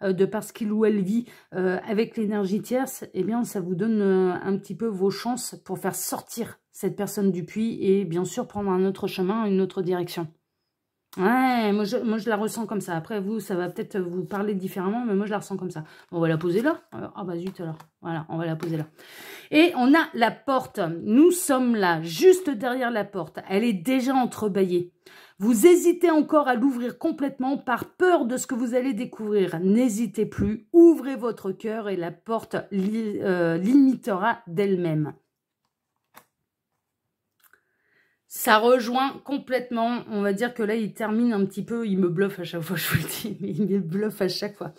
S1: de parce qu'il ou elle vit avec l'énergie tierce, eh bien, ça vous donne un petit peu vos chances pour faire sortir cette personne du puits et bien sûr prendre un autre chemin, une autre direction. Ouais, moi je la ressens comme ça. Après, vous, ça va peut-être vous parler différemment, mais moi, je la ressens comme ça. On va la poser là. Ah bah zut alors. Voilà, on va la poser là. Et on a la porte. Nous sommes là, juste derrière la porte. Elle est déjà entrebâillée. Vous hésitez encore à l'ouvrir complètement par peur de ce que vous allez découvrir. N'hésitez plus, ouvrez votre cœur et la porte limitera d'elle-même. Ça rejoint complètement, on va dire que là, il termine un petit peu, il me bluffe à chaque fois, je vous le dis, mais il me bluffe à chaque fois.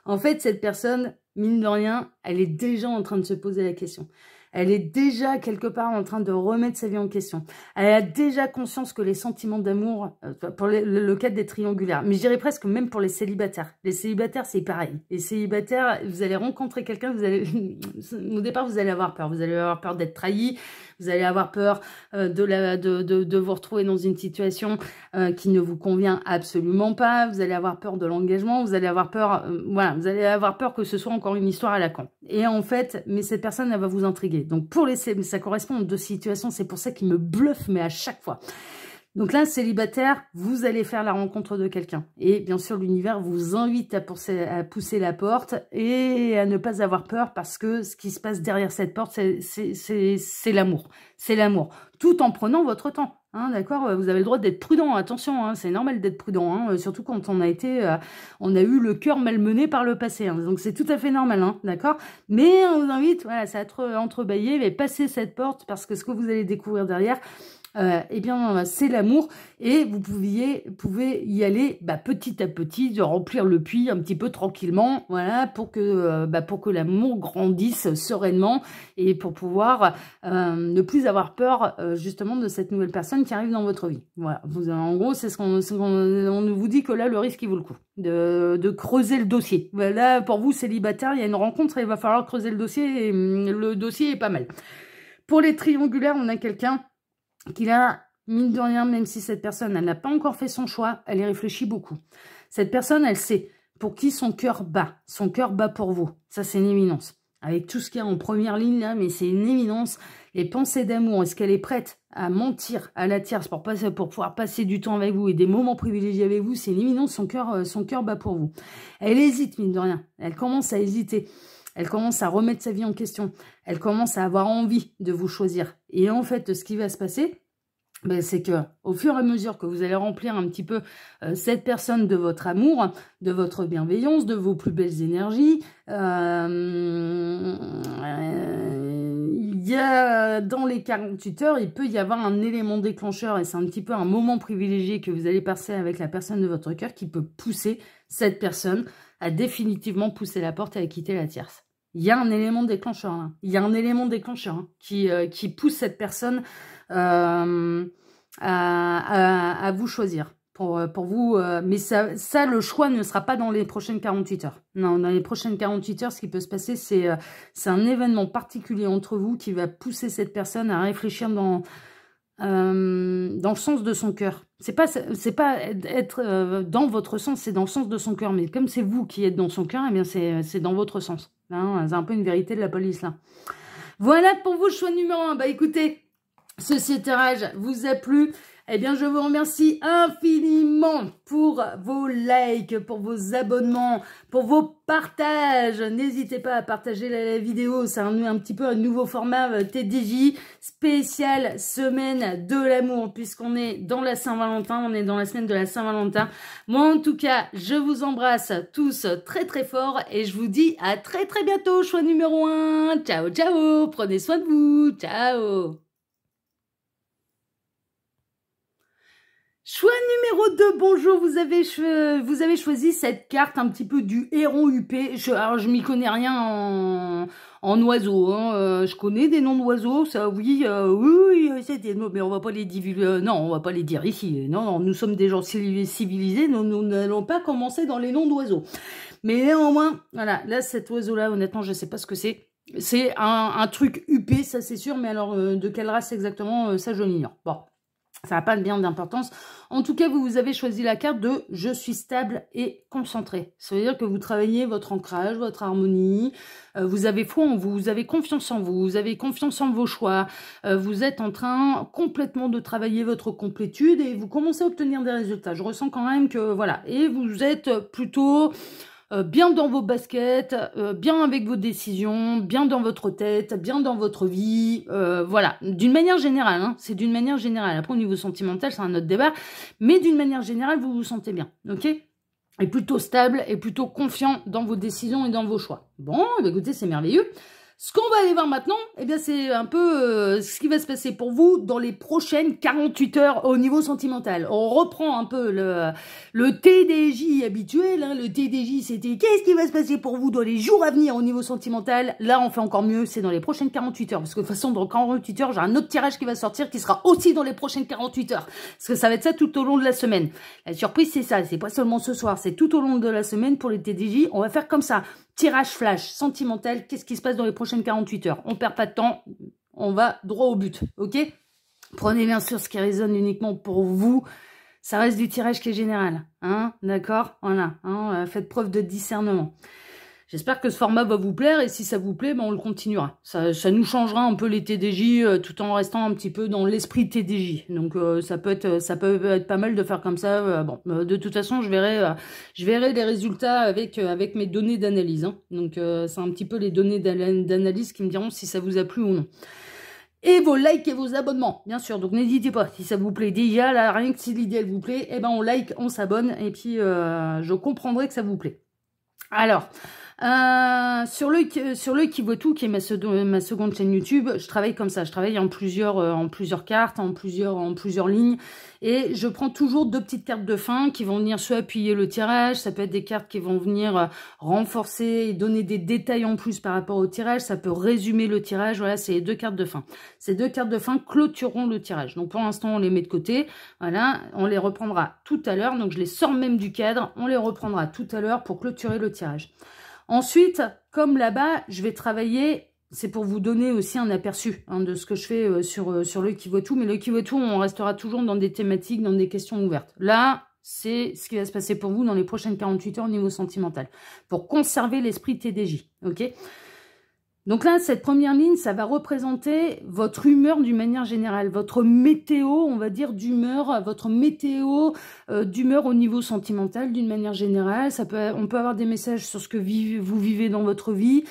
S1: En fait, cette personne, mine de rien, elle est déjà en train de se poser la question. Elle est déjà quelque part en train de remettre sa vie en question. Elle a déjà conscience que les sentiments d'amour, pour le cas des triangulaires, mais je dirais presque même pour les célibataires. Les célibataires, c'est pareil. Les célibataires, vous allez rencontrer quelqu'un, au départ, vous allez avoir peur. Vous allez avoir peur d'être trahi, vous allez avoir peur de vous retrouver dans une situation qui ne vous convient absolument pas. Vous allez avoir peur de l'engagement. Vous allez avoir peur, voilà, vous allez avoir peur que ce soit encore une histoire à la con. Et en fait, mais cette personne, elle va vous intriguer. Donc pour ça correspond aux deux situations. C'est pour ça qu'il me bluffe, mais à chaque fois. Donc là, célibataire, vous allez faire la rencontre de quelqu'un. Et bien sûr, l'univers vous invite à pousser la porte et à ne pas avoir peur parce que ce qui se passe derrière cette porte, c'est l'amour. C'est l'amour. Tout en prenant votre temps. Hein, d'accord, vous avez le droit d'être prudent, attention, hein, c'est normal d'être prudent, hein, surtout quand on a eu le cœur malmené par le passé, hein, donc c'est tout à fait normal, hein, d'accord. Mais on vous invite, voilà, ça va être entrebâillé, mais passez cette porte parce que ce que vous allez découvrir derrière, eh bien, c'est l'amour et vous pouvez y aller petit à petit, de remplir le puits un petit peu tranquillement, voilà, pour que l'amour grandisse sereinement et pour pouvoir ne plus avoir peur justement de cette nouvelle personne qui arrive dans votre vie. Voilà, en gros, c'est on vous dit que là, le risque, il vaut le coup de creuser le dossier. Là, pour vous, célibataire, il y a une rencontre et il va falloir creuser le dossier et le dossier est pas mal. Pour les triangulaires, on a quelqu'un qui a, mine de rien, même si cette personne, elle n'a pas encore fait son choix, elle y réfléchit beaucoup. Cette personne, elle sait pour qui son cœur bat. Son cœur bat pour vous. Ça, c'est une évidence. Avec tout ce qu'il y a en première ligne, là, mais c'est une évidence. Les pensées d'amour, est-ce qu'elle est prête à mentir à la tierce pour pouvoir passer du temps avec vous et des moments privilégiés avec vous? C'est une évidence, son cœur bat pour vous. Elle hésite, mine de rien. Elle commence à hésiter. Elle commence à remettre sa vie en question. Elle commence à avoir envie de vous choisir. Et en fait, ce qui va se passer, c'est que au fur et à mesure que vous allez remplir un petit peu cette personne de votre amour, de votre bienveillance, de vos plus belles énergies, il y a dans les 48 heures, il peut y avoir un élément déclencheur et c'est un petit peu un moment privilégié que vous allez passer avec la personne de votre cœur qui peut pousser cette personne à définitivement pousser la porte et à quitter la tierce. Il y a un élément déclencheur, hein. Il y a un élément déclencheur hein, qui pousse cette personne à vous choisir. Pour vous, mais ça, le choix ne sera pas dans les prochaines 48 heures. Non, dans les prochaines 48 heures, ce qui peut se passer, c'est un événement particulier entre vous qui va pousser cette personne à réfléchir dans le sens de son cœur. C'est pas être dans votre sens, c'est dans le sens de son cœur. Mais comme c'est vous qui êtes dans son cœur, eh bien c'est dans votre sens. Hein, c'est un peu une vérité de la police, là. Voilà pour vous, choix numéro 1. Bah écoutez, ce tirage vous a plu. Eh bien, je vous remercie infiniment pour vos likes, pour vos abonnements, pour vos partages. N'hésitez pas à partager la vidéo. C'est un petit peu un nouveau format TDJ spécial semaine de l'amour, puisqu'on est dans la Saint-Valentin. On est dans la semaine de la Saint-Valentin. Moi, en tout cas, je vous embrasse tous très très fort et je vous dis à très très bientôt. Choix numéro 1. Ciao, ciao. Prenez soin de vous. Ciao. Choix numéro 2, bonjour, vous avez choisi cette carte un petit peu du héron huppé. Alors, je m'y connais rien en oiseaux. Hein. Je connais des noms d'oiseaux, ça, oui, oui, c'est des noms, mais on va pas les dire, non, on va pas les dire ici. Non, non, nous sommes des gens civilisés, nous n'allons pas commencer dans les noms d'oiseaux. Mais néanmoins, voilà, là, cet oiseau-là, honnêtement, je sais pas ce que c'est. C'est un truc huppé, ça c'est sûr, mais alors, de quelle race exactement, ça je l'ignore. Bon. Ça n'a pas bien d'importance. En tout cas, vous avez choisi la carte de « Je suis stable et concentré ». Ça veut dire que vous travaillez votre ancrage, votre harmonie, vous avez foi en vous, vous avez confiance en vous avez confiance en vos choix, vous êtes en train complètement de travailler votre complétude et vous commencez à obtenir des résultats. Je ressens quand même que, voilà, et vous êtes plutôt... bien dans vos baskets, bien avec vos décisions, bien dans votre tête, bien dans votre vie, voilà, d'une manière générale, hein, c'est d'une manière générale. Après, au niveau sentimental, c'est un autre débat, mais d'une manière générale, vous vous sentez bien, ok ? Et plutôt stable et plutôt confiant dans vos décisions et dans vos choix. Bon, bah écoutez, c'est merveilleux. Ce qu'on va aller voir maintenant, eh bien, c'est un peu ce qui va se passer pour vous dans les prochaines 48 heures au niveau sentimental. On reprend un peu le TDJ habituel. Hein. Le TDJ, c'était qu'est-ce qui va se passer pour vous dans les jours à venir au niveau sentimental. Là, on fait encore mieux, c'est dans les prochaines 48 heures. Parce que de toute façon, dans 48 heures, j'ai un autre tirage qui va sortir qui sera aussi dans les prochaines 48 heures. Parce que ça va être ça tout au long de la semaine. La surprise, c'est ça. C'est pas seulement ce soir, c'est tout au long de la semaine pour les TDJ. On va faire comme ça. Tirage flash, sentimental, qu'est-ce qui se passe dans les prochaines 48 heures? On perd pas de temps, on va droit au but, ok? Prenez bien sûr ce qui résonne uniquement pour vous. Ça reste du tirage qui est général, hein? D'accord? Voilà, hein, faites preuve de discernement. J'espère que ce format va vous plaire et si ça vous plaît, ben on le continuera. Ça nous changera un peu les TDJ tout en restant un petit peu dans l'esprit TDJ. Donc ça peut être pas mal de faire comme ça. Bon, de toute façon, je verrai les résultats avec mes données d'analyse. Hein. Donc c'est un petit peu les données d'analyse qui me diront si ça vous a plu ou non. Et vos likes et vos abonnements, bien sûr. Donc n'hésitez pas, si ça vous plaît déjà, là, rien que si l'idée elle vous plaît, eh ben on like, on s'abonne et puis je comprendrai que ça vous plaît. Alors, sur l'œil qui voit tout, qui est ma seconde chaîne YouTube, je travaille comme ça. Je travaille en plusieurs cartes, en plusieurs lignes. Et je prends toujours 2 petites cartes de fin qui vont venir soit appuyer le tirage. Ça peut être des cartes qui vont venir renforcer et donner des détails en plus par rapport au tirage. Ça peut résumer le tirage. Voilà, c'est les 2 cartes de fin. Ces 2 cartes de fin clôtureront le tirage. Donc pour l'instant, on les met de côté. Voilà, on les reprendra tout à l'heure. Donc je les sors même du cadre. On les reprendra tout à l'heure pour clôturer le tirage. Ensuite, comme là-bas, je vais travailler, c'est pour vous donner aussi un aperçu hein, de ce que je fais sur l'œil qui voit tout. Mais l'œil qui voit tout, on restera toujours dans des thématiques, dans des questions ouvertes. Là, c'est ce qui va se passer pour vous dans les prochaines 48 heures au niveau sentimental. Pour conserver l'esprit TDJ, ok ? Donc là, cette première ligne, ça va représenter votre humeur d'une manière générale, votre météo, on va dire, d'humeur, votre météo d'humeur au niveau sentimental d'une manière générale. On peut avoir des messages sur ce que vous vivez dans votre vie,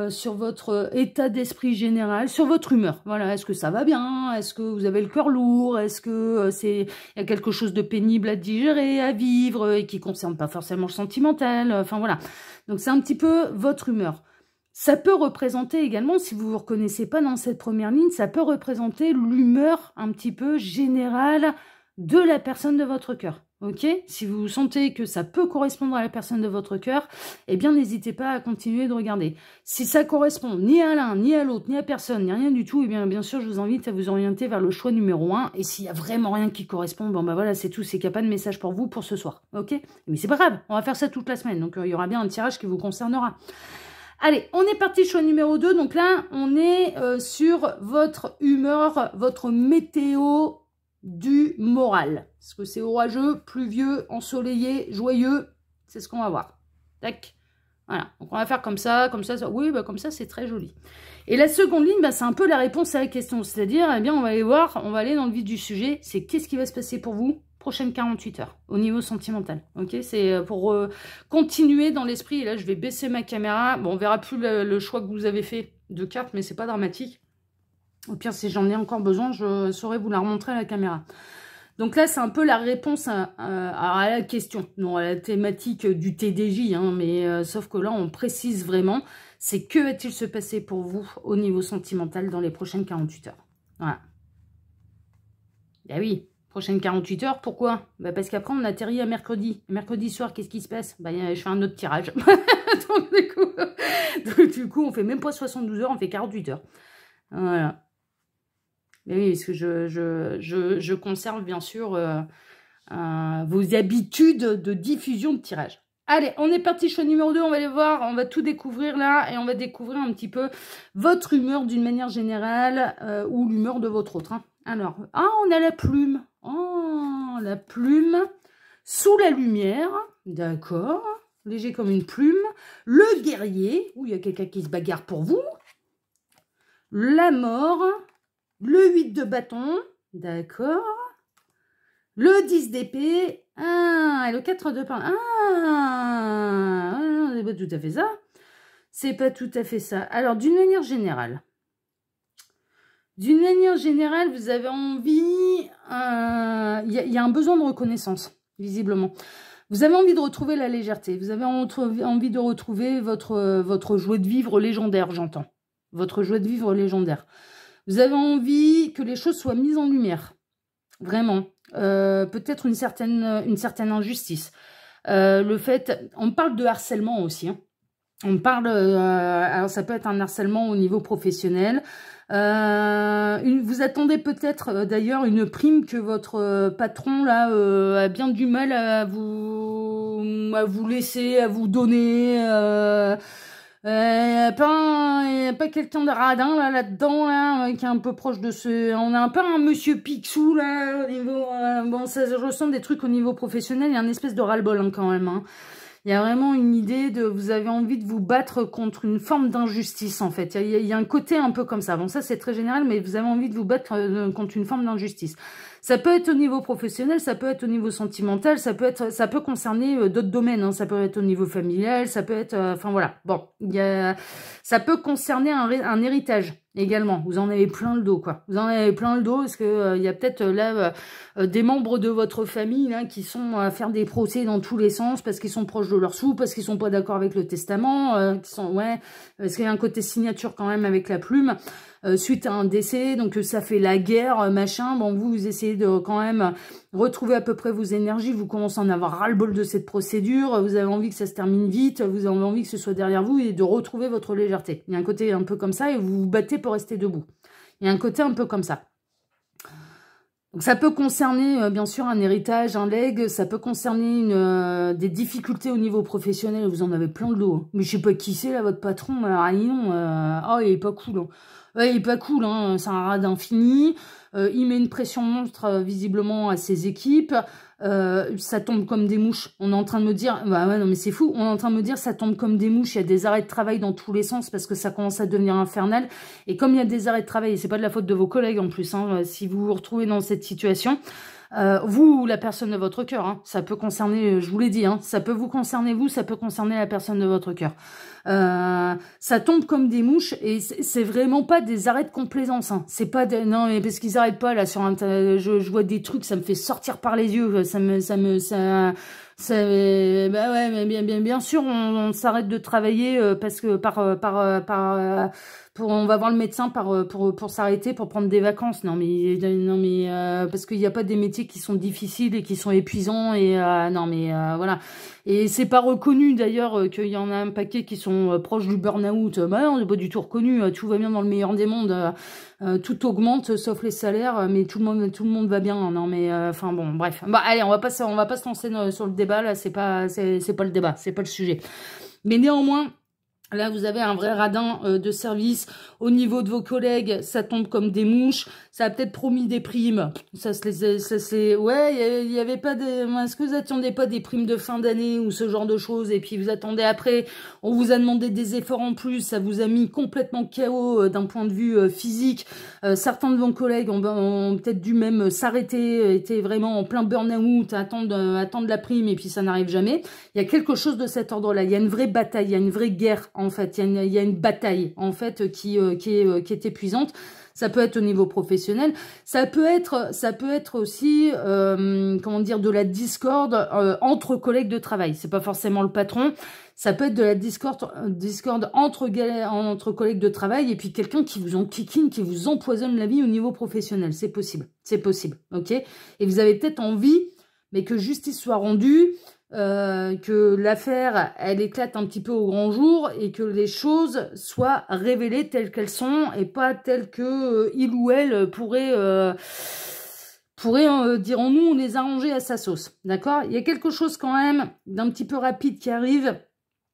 S1: sur votre état d'esprit général, sur votre humeur. Voilà, est-ce que ça va bien? Est-ce que vous avez le cœur lourd? Est-ce que il y a quelque chose de pénible à digérer, à vivre, et qui ne concerne pas forcément le sentimental? Enfin voilà, donc c'est un petit peu votre humeur. Ça peut représenter également, si vous ne vous reconnaissez pas dans cette première ligne, ça peut représenter l'humeur un petit peu générale de la personne de votre cœur. ok? Si vous sentez que ça peut correspondre à la personne de votre cœur, eh bien, n'hésitez pas à continuer de regarder. Si ça correspond ni à l'un, ni à l'autre, ni à personne, ni rien du tout, eh bien sûr, je vous invite à vous orienter vers le choix numéro 1. Et s'il y a vraiment rien qui correspond, bon, bah voilà, c'est tout. C'est qu'il n'y a pas de message pour vous pour ce soir, ok? Mais c'est pas grave, on va faire ça toute la semaine. Donc, il y aura bien un tirage qui vous concernera. Allez, on est parti, choix numéro 2. Donc là, on est sur votre humeur, votre météo du moral. Est-ce que c'est orageux, pluvieux, ensoleillé, joyeux? C'est ce qu'on va voir. Tac. Voilà. Donc on va faire comme ça, ça. Oui, bah comme ça, c'est très joli. Et la seconde ligne, bah, c'est un peu la réponse à la question. C'est-à-dire, eh bien, on va aller voir, on va aller dans le vif du sujet. C'est qu'est-ce qui va se passer pour vous prochaines 48 heures au niveau sentimental. Ok, c'est pour continuer dans l'esprit. Et là, je vais baisser ma caméra. Bon, on verra plus le choix que vous avez fait de cartes, mais c'est pas dramatique. Au pire, si j'en ai encore besoin, je saurai vous la remontrer à la caméra. Donc là, c'est un peu la réponse à la question, non à la thématique du TDJ, hein, mais sauf que là, on précise vraiment, c'est que va-t-il se passer pour vous au niveau sentimental dans les prochaines 48 heures. Voilà. Ben oui, prochaines 48 heures, pourquoi? Ben parce qu'après, on atterrit à mercredi. Mercredi soir, qu'est-ce qui se passe? Ben, je fais un autre tirage. donc, du coup, on fait même pas 72 heures, on fait 48 heures. Voilà. Mais oui, parce que je conserve bien sûr vos habitudes de diffusion de tirage. Allez, on est parti, choix numéro 2, on va aller voir, on va tout découvrir là, et on va découvrir un petit peu votre humeur d'une manière générale, ou l'humeur de votre autre. Hein. Alors, on a la plume. Oh, la plume, sous la lumière, d'accord, léger comme une plume. Le guerrier, où il y a quelqu'un qui se bagarre pour vous. La mort. Le 8 de bâton, d'accord. Le 10 d'épée, et le 4 de pain. C'est pas tout à fait ça. C'est pas tout à fait ça. Alors, d'une manière générale, vous avez envie... Il y a un besoin de reconnaissance, visiblement. Vous avez envie de retrouver la légèreté. Vous avez envie de retrouver votre joie de vivre légendaire, j'entends. Votre joie de vivre légendaire. Vous avez envie que les choses soient mises en lumière. Vraiment. Peut-être une certaine injustice. Le fait... On parle de harcèlement aussi. Hein. On parle... alors, ça peut être un harcèlement au niveau professionnel. Vous attendez peut-être, d'ailleurs, une prime que votre patron, là, a bien du mal à vous laisser, à vous donner... Il n'y a pas quelqu'un de radin là-dedans, là, qui est un peu proche de ce... On a un peu un monsieur Picsou, là, au niveau... bon, ça, je ressens des trucs au niveau professionnel, il y a une espèce de ras-le-bol, hein, quand même. Hein. Il y a vraiment une idée de... Vous avez envie de vous battre contre une forme d'injustice, en fait. Il y a un côté un peu comme ça. Bon, ça, c'est très général, mais vous avez envie de vous battre contre une forme d'injustice. Ça peut être au niveau professionnel, ça peut être au niveau sentimental, ça peut concerner d'autres domaines, hein, ça peut être au niveau familial, ça peut être, enfin voilà. Bon, ça peut concerner un héritage également. Vous en avez plein le dos, quoi. Vous en avez plein le dos parce que il y a peut-être là des membres de votre famille là qui sont à faire des procès dans tous les sens parce qu'ils sont proches de leur sous, parce qu'ils sont pas d'accord avec le testament, parce qu'il y a un côté signature quand même avec la plume. Suite à un décès, donc ça fait la guerre, machin, bon, vous essayez de quand même retrouver à peu près vos énergies, vous commencez à en avoir ras-le-bol de cette procédure, vous avez envie que ça se termine vite, vous avez envie que ce soit derrière vous et de retrouver votre légèreté. Il y a un côté un peu comme ça et vous vous battez pour rester debout. Il y a un côté un peu comme ça. Donc ça peut concerner bien sûr un héritage, un legs, ça peut concerner des difficultés au niveau professionnel, vous en avez plein le dos. Hein. Mais je sais pas qui c'est là, votre patron, il est pas cool. Hein. Ouais, il est pas cool, hein. C'est un rat d'infini. Il met une pression monstre visiblement à ses équipes. Ça tombe comme des mouches. On est en train de me dire, bah ouais, non mais c'est fou. On est en train de me dire, ça tombe comme des mouches. Il y a des arrêts de travail dans tous les sens parce que ça commence à devenir infernal. Et comme il y a des arrêts de travail, et c'est pas de la faute de vos collègues en plus, hein, si vous vous retrouvez dans cette situation. Vous ou la personne de votre cœur, hein, ça peut concerner, je vous l'ai dit, hein, ça peut vous concerner vous, ça peut concerner la personne de votre cœur. Ça tombe comme des mouches et c'est vraiment pas des arrêts de complaisance. Hein. C'est pas des, non mais parce qu'ils arrêtent pas là sur un, je vois des trucs, ça me fait sortir par les yeux, bah ouais, mais bien sûr, on s'arrête de travailler parce que on va voir le médecin pour s'arrêter, pour prendre des vacances. Non mais parce qu'il n'y a pas des métiers qui sont difficiles et qui sont épuisants et non mais voilà. Et c'est pas reconnu d'ailleurs qu'il y en a un paquet qui sont proches du burn-out. Bah non, c'est pas du tout reconnu. Tout va bien dans le meilleur des mondes. Tout augmente sauf les salaires, mais tout le monde va bien. Non mais enfin bon, bref. Bah allez, on va pas se lancer sur le débat là. C'est pas le débat, c'est pas le sujet. Mais néanmoins. Là, vous avez un vrai radin de service. Au niveau de vos collègues, ça tombe comme des mouches. Ça a peut-être promis des primes. Ouais, il y avait pas des... Est-ce que vous attendez pas des primes de fin d'année ou ce genre de choses? Et puis vous attendez après, on vous a demandé des efforts en plus. Ça vous a mis complètement KO d'un point de vue physique. Certains de vos collègues ont peut-être dû même s'arrêter, étaient vraiment en plein burn-out, attendre la prime et puis ça n'arrive jamais. Il y a quelque chose de cet ordre-là. Il y a une vraie bataille, il y a une vraie guerre. En fait, il y a une bataille en fait qui est épuisante. Ça peut être au niveau professionnel, ça peut être aussi comment dire, de la discorde entre collègues de travail. C'est pas forcément le patron, ça peut être de la discorde entre collègues de travail et puis quelqu'un qui vous enquiquine, qui vous empoisonne la vie au niveau professionnel. C'est possible, ok. Et vous avez peut-être envie, mais que justice soit rendue. Que l'affaire, elle éclate un petit peu au grand jour et que les choses soient révélées telles qu'elles sont et pas telles que il ou elle pourrait, dirons-nous, on les a rangées à sa sauce. D'accord? Il y a quelque chose quand même d'un petit peu rapide qui arrive.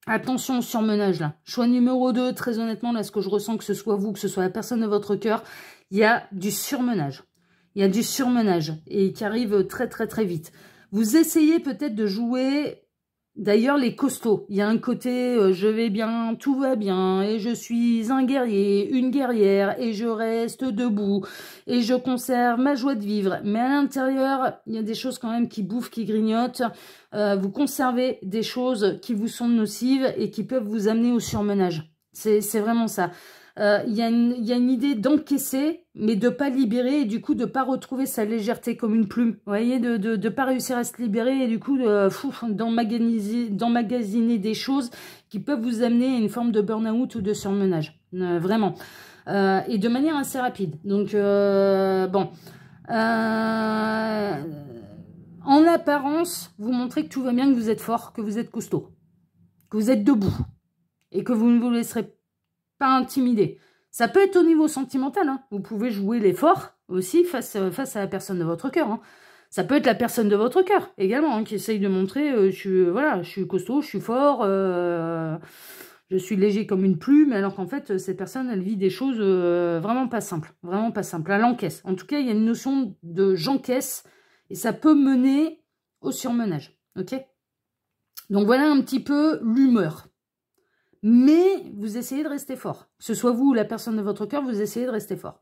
S1: Attention au surmenage là. Choix numéro 2, très honnêtement, là, ce que je ressens, que ce soit vous, que ce soit la personne de votre cœur, il y a du surmenage. Il y a du surmenage et qui arrive très très très vite. Vous essayez peut-être de jouer, d'ailleurs, les costauds. Il y a un côté je vais bien, tout va bien, et je suis un guerrier, une guerrière, et je reste debout, et je conserve ma joie de vivre. Mais à l'intérieur, il y a des choses quand même qui bouffent, qui grignotent. Vous conservez des choses qui vous sont nocives et qui peuvent vous amener au surmenage. C'est vraiment ça. Il y a une idée d'encaisser, mais de pas libérer et du coup de pas retrouver sa légèreté comme une plume. Vous voyez, de pas réussir à se libérer et du coup d'emmagasiner des choses qui peuvent vous amener à une forme de burn-out ou de surmenage. Vraiment. Et de manière assez rapide. Donc, bon. En apparence, vous montrez que tout va bien, que vous êtes fort, que vous êtes costaud, que vous êtes debout et que vous ne vous laisserez pas intimider. Ça peut être au niveau sentimental. Hein. Vous pouvez jouer l'effort aussi face à la personne de votre cœur. Hein. Ça peut être la personne de votre cœur également hein, qui essaye de montrer je suis costaud, je suis fort, je suis léger comme une plume, alors qu'en fait, cette personne, elle vit des choses vraiment pas simples. Vraiment pas simples. Elle encaisse. En tout cas, il y a une notion de j'encaisse et ça peut mener au surmenage. Ok? Donc voilà un petit peu l'humeur. Mais vous essayez de rester fort. Que ce soit vous ou la personne de votre cœur, vous essayez de rester fort.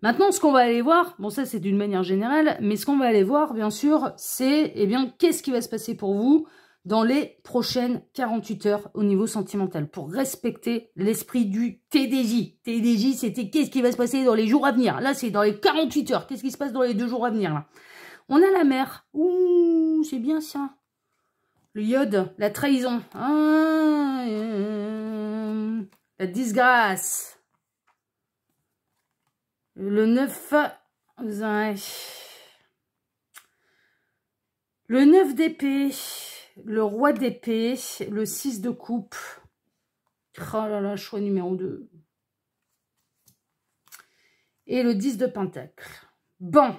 S1: Maintenant, ce qu'on va aller voir, bon ça c'est d'une manière générale, mais ce qu'on va aller voir, bien sûr, c'est, eh bien, qu'est-ce qui va se passer pour vous dans les prochaines 48 heures au niveau sentimental, pour respecter l'esprit du TDJ. TDJ, c'était qu'est-ce qui va se passer dans les jours à venir. Là, c'est dans les 48 heures. Qu'est-ce qui se passe dans les 2 jours à venir, là? On a la mer. Ouh, c'est bien ça. Le iode, la trahison. Ah, la disgrâce. Le 9... Le 9 d'épée. Le roi d'épée. Le 6 de coupe. Oh là là, choix numéro 2. Et le 10 de pentacle. Bon.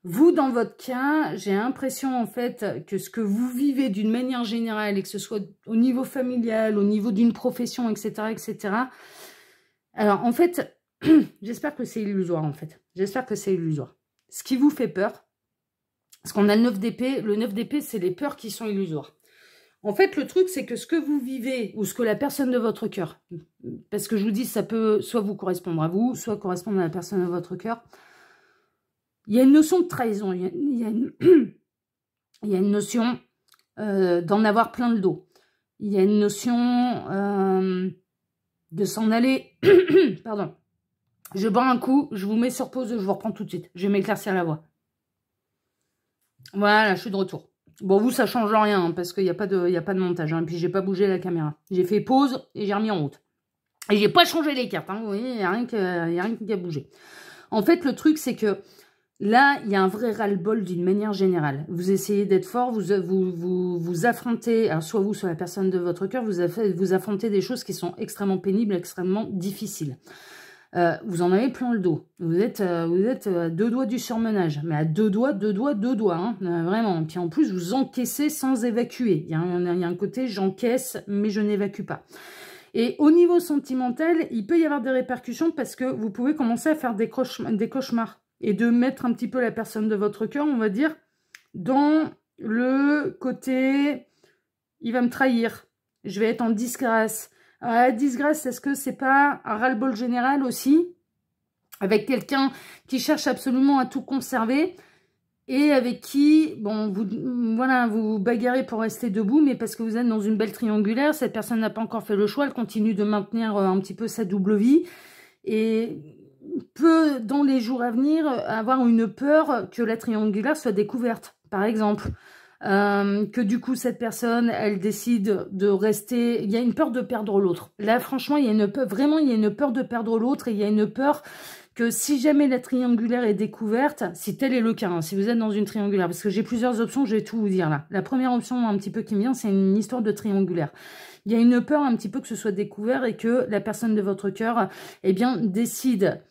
S1: Vous, dans votre cas, j'ai l'impression en fait que ce que vous vivez d'une manière générale et que ce soit au niveau familial, au niveau d'une profession, etc., etc. Alors, en fait, j'espère que c'est illusoire, en fait. J'espère que c'est illusoire. Ce qui vous fait peur, parce qu'on a le 9 d'épée, c'est les peurs qui sont illusoires. En fait, le truc, c'est que ce que vous vivez, ou ce que la personne de votre cœur, parce que je vous dis, ça peut soit vous correspondre à vous, soit correspondre à la personne de votre cœur, il y a une notion de trahison, il y a une notion d'en avoir plein le dos. Il y a une notion de s'en aller. Pardon. Je bois un coup, je vous mets sur pause, je vous reprends tout de suite. Je vais m'éclaircir la voix. Voilà, je suis de retour. Bon, vous, ça change rien, hein, parce qu'il n'y a pas de montage. Hein, et puis, j'ai pas bougé la caméra. J'ai fait pause et j'ai remis en route. Et j'ai pas changé les cartes, hein, vous voyez, il n'y a rien qui a bougé. En fait, le truc, c'est que là, il y a un vrai ras-le-bol d'une manière générale. Vous essayez d'être fort, vous affrontez, alors soit vous, soit la personne de votre cœur, vous affrontez des choses qui sont extrêmement pénibles, extrêmement difficiles. Vous en avez plein le dos. Vous êtes à 2 doigts du surmenage, mais à 2 doigts, hein, vraiment. Puis en plus, vous encaissez sans évacuer. Il y a un côté, j'encaisse, mais je n'évacue pas. Et au niveau sentimental, il peut y avoir des répercussions parce que vous pouvez commencer à faire des cauchemars et de mettre un petit peu la personne de votre cœur, on va dire, dans le côté « il va me trahir, je vais être en disgrâce ». La disgrâce, est-ce que c'est pas un ras-le-bol général aussi, avec quelqu'un qui cherche absolument à tout conserver et avec qui, bon, vous bagarrez pour rester debout, mais parce que vous êtes dans une belle triangulaire, cette personne n'a pas encore fait le choix, elle continue de maintenir un petit peu sa double vie et peut, dans les jours à venir, avoir une peur que la triangulaire soit découverte, par exemple. Que du coup cette personne elle décide de rester, il y a une peur de perdre l'autre. Là franchement il y a une peur de perdre l'autre et il y a une peur que si jamais la triangulaire est découverte, si tel est le cas, hein, si vous êtes dans une triangulaire, parce que j'ai plusieurs options, je vais tout vous dire là. La première option un petit peu qui me vient, c'est une histoire de triangulaire. Il y a une peur un petit peu que ce soit découvert et que la personne de votre cœur, eh bien, décide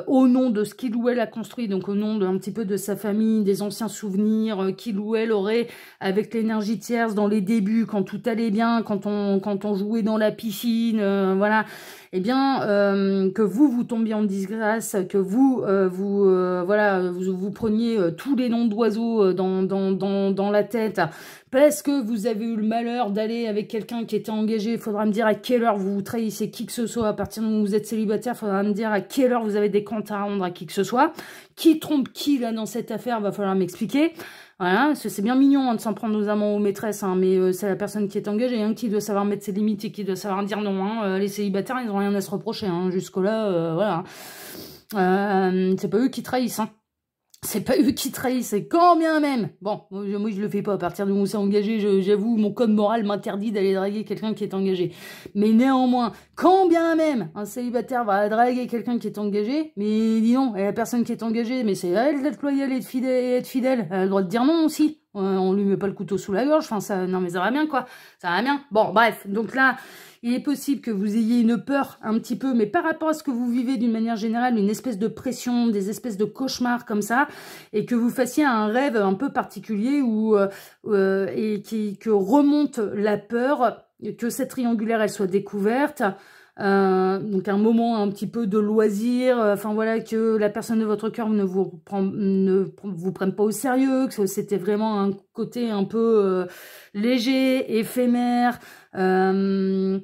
S1: au nom de ce qu'il ou elle a construit, donc au nom d'un petit peu de sa famille, des anciens souvenirs qu'il ou elle aurait avec l'énergie tierce dans les débuts, quand tout allait bien, quand on jouait dans la piscine, voilà, eh bien, que vous tombiez en disgrâce, que vous preniez tous les noms d'oiseaux dans la tête, parce que vous avez eu le malheur d'aller avec quelqu'un qui était engagé. Il faudra me dire à quelle heure vous trahissez qui que ce soit. À partir du moment où vous êtes célibataire, il faudra me dire à quelle heure vous avez des comptes à rendre à qui que ce soit. Qui trompe qui là dans cette affaire, va falloir m'expliquer. Voilà, parce que c'est bien mignon hein, de s'en prendre aux amants, aux maîtresses, hein, mais c'est la personne qui est engagée hein, qui doit savoir mettre ses limites et qui doit savoir dire non. Hein, les célibataires, ils n'ont rien à se reprocher. Hein, jusque-là, voilà. C'est pas eux qui trahissent. Hein. C'est pas eux qui trahissent, c'est quand bien même. Bon, moi je le fais pas. À partir du moment où c'est engagé, j'avoue, mon code moral m'interdit d'aller draguer quelqu'un qui est engagé. Mais néanmoins, quand bien même un célibataire va draguer quelqu'un qui est engagé, mais dis non, et la personne qui est engagée, mais c'est à elle d'être loyale et être fidèle. Elle a le droit de dire non aussi. On lui met pas le couteau sous la gorge. Enfin, ça, non mais ça va bien quoi. Ça va bien. Bon, bref. Donc là, il est possible que vous ayez une peur un petit peu, mais par rapport à ce que vous vivez d'une manière générale, une espèce de pression, des espèces de cauchemars comme ça, et que vous fassiez un rêve un peu particulier que remonte la peur que cette triangulaire elle soit découverte. Donc un moment un petit peu de loisir, enfin voilà, que la personne de votre cœur ne vous prenne pas au sérieux, que c'était vraiment un côté un peu léger, éphémère, une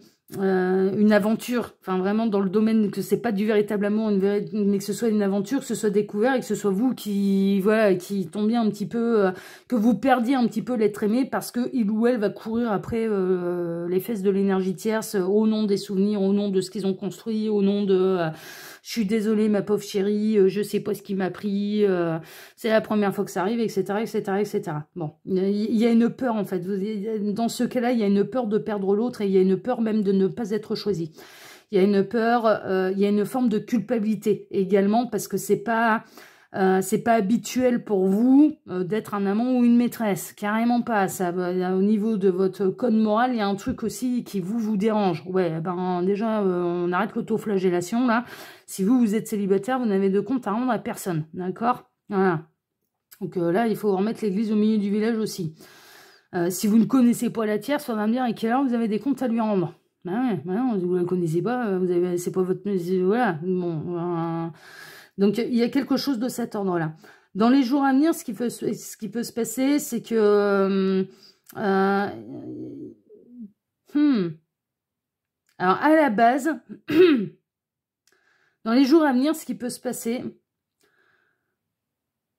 S1: aventure, enfin vraiment dans le domaine que c'est pas du véritable amour, mais que ce soit une aventure, que ce soit découvert et que ce soit vous qui tombiez un petit peu, que vous perdiez un petit peu l'être aimé parce que il ou elle va courir après les fesses de l'énergie tierce au nom des souvenirs, au nom de ce qu'ils ont construit, au nom de je suis désolée ma pauvre chérie, je sais pas ce qui m'a pris, c'est la première fois que ça arrive, etc., etc., etc. Bon, il y a une peur en fait. Dans ce cas-là, il y a une peur de perdre l'autre et il y a une peur même de ne pas être choisi. Il y a une peur, il y a une forme de culpabilité également parce que c'est pas habituel pour vous d'être un amant ou une maîtresse, carrément pas. Ça, au niveau de votre code moral, il y a un truc aussi qui vous dérange. Ouais, ben déjà, on arrête l'autoflagellation là. Si vous êtes célibataire, vous n'avez de compte à rendre à personne, d'accord? Voilà. Donc là, il faut remettre l'église au milieu du village aussi. Si vous ne connaissez pas la tierce, il faudra me dire à quelle heure vous avez des comptes à lui rendre. Ben ouais, ben non, si vous ne la connaissez pas, c'est pas votre... Voilà, bon... Donc, il y a quelque chose de cet ordre-là. Dans les jours à venir, ce qui peut se passer, c'est que... alors, à la base, dans les jours à venir, ce qui peut se passer,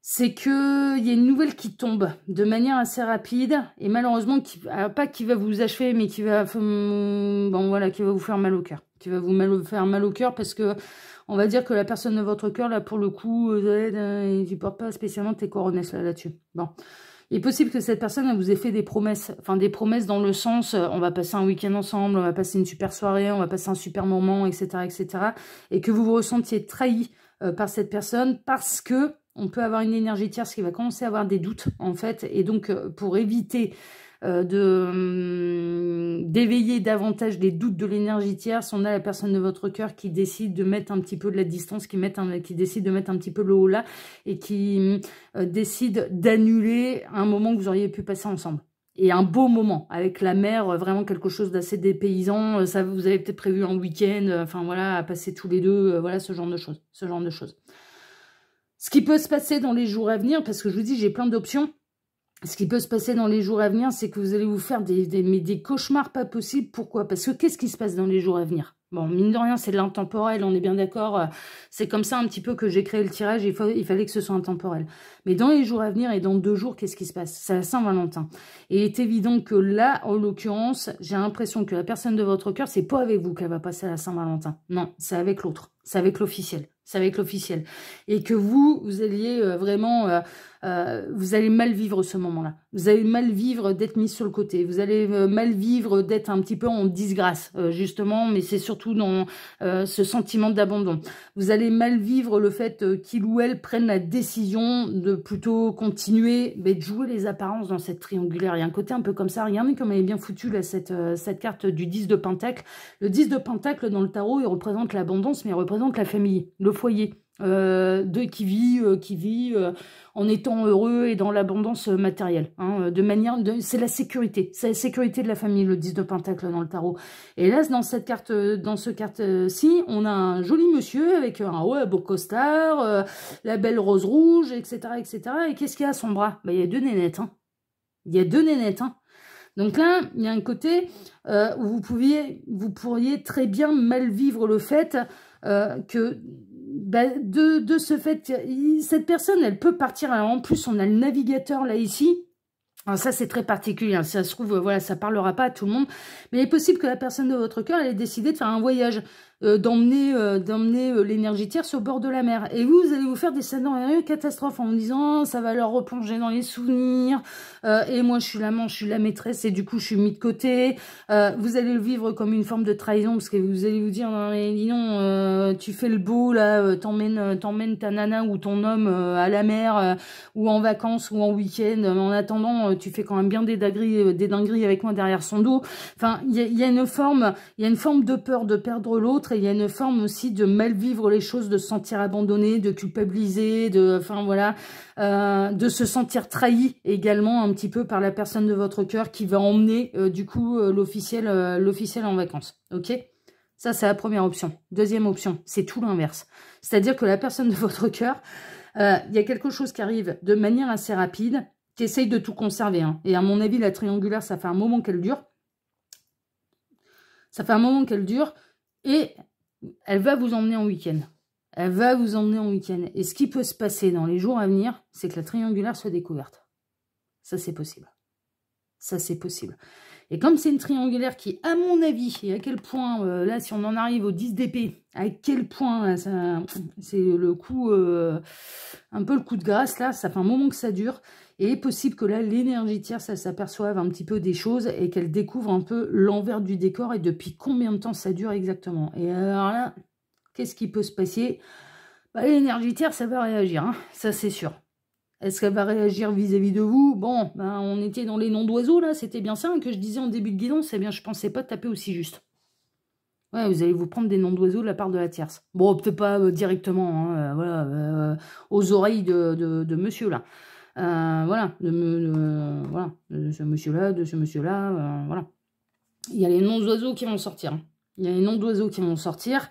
S1: c'est qu'il y a une nouvelle qui tombe de manière assez rapide, et malheureusement, pas qui va vous achever, mais qui va, bon, voilà, qui va vous faire mal au cœur. Qui va vous faire mal au cœur parce que... On va dire que la personne de votre cœur, là, pour le coup, tu ne portes pas spécialement tes coronesses là-dessus. Bon. Il est possible que cette personne elle vous ait fait des promesses, enfin des promesses dans le sens on va passer un week-end ensemble, on va passer une super soirée, on va passer un super moment, etc., etc. Et que vous vous ressentiez trahi par cette personne parce que on peut avoir une énergie tierce qui va commencer à avoir des doutes en fait. Et donc pour éviter d'éveiller davantage les doutes de l'énergie tierce, on a la personne de votre cœur qui décide de mettre un petit peu de la distance, qui décide de mettre un petit peu le haut là et qui décide d'annuler un moment que vous auriez pu passer ensemble. Et un beau moment avec la mer, vraiment quelque chose d'assez dépaysant. Ça, vous avez peut-être prévu un week-end, enfin voilà, à passer tous les deux, voilà, ce genre de choses, Ce qui peut se passer dans les jours à venir, parce que je vous dis, j'ai plein d'options. Ce qui peut se passer dans les jours à venir, c'est que vous allez vous faire des cauchemars pas possibles. Pourquoi? Parce que qu'est-ce qui se passe dans les jours à venir? Bon, mine de rien, c'est de l'intemporel, on est bien d'accord. C'est comme ça un petit peu que j'ai créé le tirage, il fallait que ce soit intemporel. Mais dans les jours à venir et dans 2 jours, qu'est-ce qui se passe? C'est la Saint-Valentin. Et il est évident que là, en l'occurrence, j'ai l'impression que la personne de votre cœur, c'est pas avec vous qu'elle va passer à la Saint-Valentin. Non, c'est avec l'autre. C'est avec l'officiel. C'est avec l'officiel. Et que vous alliez vraiment... vous allez mal vivre ce moment-là. Vous allez mal vivre d'être mis sur le côté. Vous allez mal vivre d'être un petit peu en disgrâce, justement, mais c'est surtout dans ce sentiment d'abandon. Vous allez mal vivre le fait qu'il ou elle prenne la décision de plutôt continuer, mais de jouer les apparences dans cette triangulaire. Il y a un côté un peu comme ça. Regardez comme elle est bien foutue, là, cette carte du 10 de Pentacle. Le 10 de Pentacle, dans le tarot, il représente l'abondance, mais il représente la famille, le foyer. Qui vit en étant heureux et dans l'abondance matérielle, hein, c'est la sécurité, c'est la sécurité de la famille, le 10 de Pentacle dans le tarot. Et là, dans cette carte, ci on a un joli monsieur avec un beau costard, la belle rose rouge, etc., etc. Et qu'est-ce qu'il y a à son bras? Bah, il y a 2 nénettes, hein. Il y a 2 nénettes, hein. Donc là, il y a un côté où vous pourriez très bien mal vivre le fait que de ce fait, cette personne, elle peut partir. Alors en plus, on a le navigateur là ici. Alors ça, c'est très particulier. Hein. Ça se trouve, voilà, ça parlera pas à tout le monde. Mais il est possible que la personne de votre cœur, elle ait décidé de faire un voyage, d'emmener l'énergie tierce au bord de la mer. Et vous allez vous faire des scénarios catastrophes en vous disant, ça va leur replonger dans les souvenirs. Et moi, je suis l'amant, je suis la maîtresse, et du coup, je suis mis de côté. Vous allez le vivre comme une forme de trahison, parce que vous allez vous dire, non, mais dis donc, tu fais le beau, là, t'emmènes ta nana ou ton homme à la mer, ou en vacances, ou en week-end. En attendant, tu fais quand même bien des dingueries avec moi derrière son dos. Enfin, il y a une forme de peur de perdre l'autre, et il y a une forme aussi de mal vivre les choses, de se sentir abandonné, de culpabiliser, enfin voilà, de se sentir trahi également un petit peu par la personne de votre cœur qui va emmener du coup l'officiel en vacances. Ok? Ça, c'est la première option. Deuxième option, c'est tout l'inverse. C'est-à-dire que la personne de votre cœur, il y a quelque chose qui arrive de manière assez rapide, qui essaye de tout conserver. Hein. Et à mon avis, la triangulaire, ça fait un moment qu'elle dure. Ça fait un moment qu'elle dure. Et elle va vous emmener en week-end. Elle va vous emmener en week-end. Et ce qui peut se passer dans les jours à venir, c'est que la triangulaire soit découverte. Ça, c'est possible. Ça, c'est possible. Et comme c'est une triangulaire qui, à mon avis, et à quel point, là, si on en arrive au 10 d'épée, à quel point, c'est le coup, un peu le coup de grâce, là, ça fait un moment que ça dure. Et il est possible que là, l'énergie tierce, ça s'aperçoive un petit peu des choses et qu'elle découvre un peu l'envers du décor et depuis combien de temps ça dure exactement. Et alors là, qu'est-ce qui peut se passer? Bah, l'énergie tierce, ça va réagir, hein, ça c'est sûr. Est-ce qu'elle va réagir vis-à-vis de vous? Bon, ben, on était dans les noms d'oiseaux, là, c'était bien ça hein, que je disais en début de guidon, c'est bien, je pensais pas taper aussi juste. Ouais, vous allez vous prendre des noms d'oiseaux de la part de la tierce. Bon, peut-être pas directement, hein, voilà, aux oreilles de monsieur, là. Voilà, voilà, de ce monsieur-là, voilà. Il y a les noms d'oiseaux qui vont sortir. Hein. Il y a les noms d'oiseaux qui vont sortir.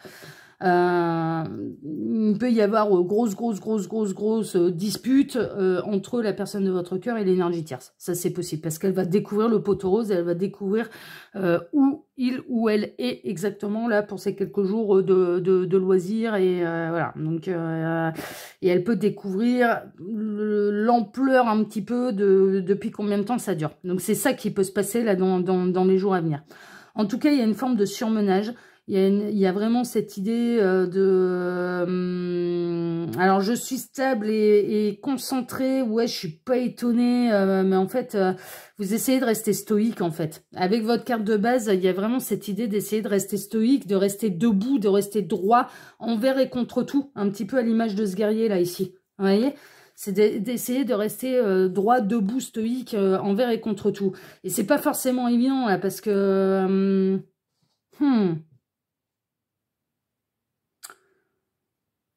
S1: Il peut y avoir grosse dispute entre la personne de votre cœur et l'énergie tierce. Ça, c'est possible parce qu'elle va découvrir le poteau rose et elle va découvrir où il ou elle est exactement là pour ces quelques jours de loisirs et voilà. Donc, et elle peut découvrir l'ampleur un petit peu depuis combien de temps ça dure. Donc, c'est ça qui peut se passer là dans les jours à venir. En tout cas, il y a une forme de surmenage. il y a vraiment cette idée alors, je suis stable et concentrée. Ouais, je suis pas étonnée. Mais en fait, vous essayez de rester stoïque, en fait. Avec votre carte de base, il y a vraiment cette idée d'essayer de rester stoïque, de rester debout, de rester droit envers et contre tout. Un petit peu à l'image de ce guerrier, là, ici. Vous voyez ? C'est d'essayer de rester droit, debout, stoïque, envers et contre tout. Et c'est pas forcément évident, là, parce que...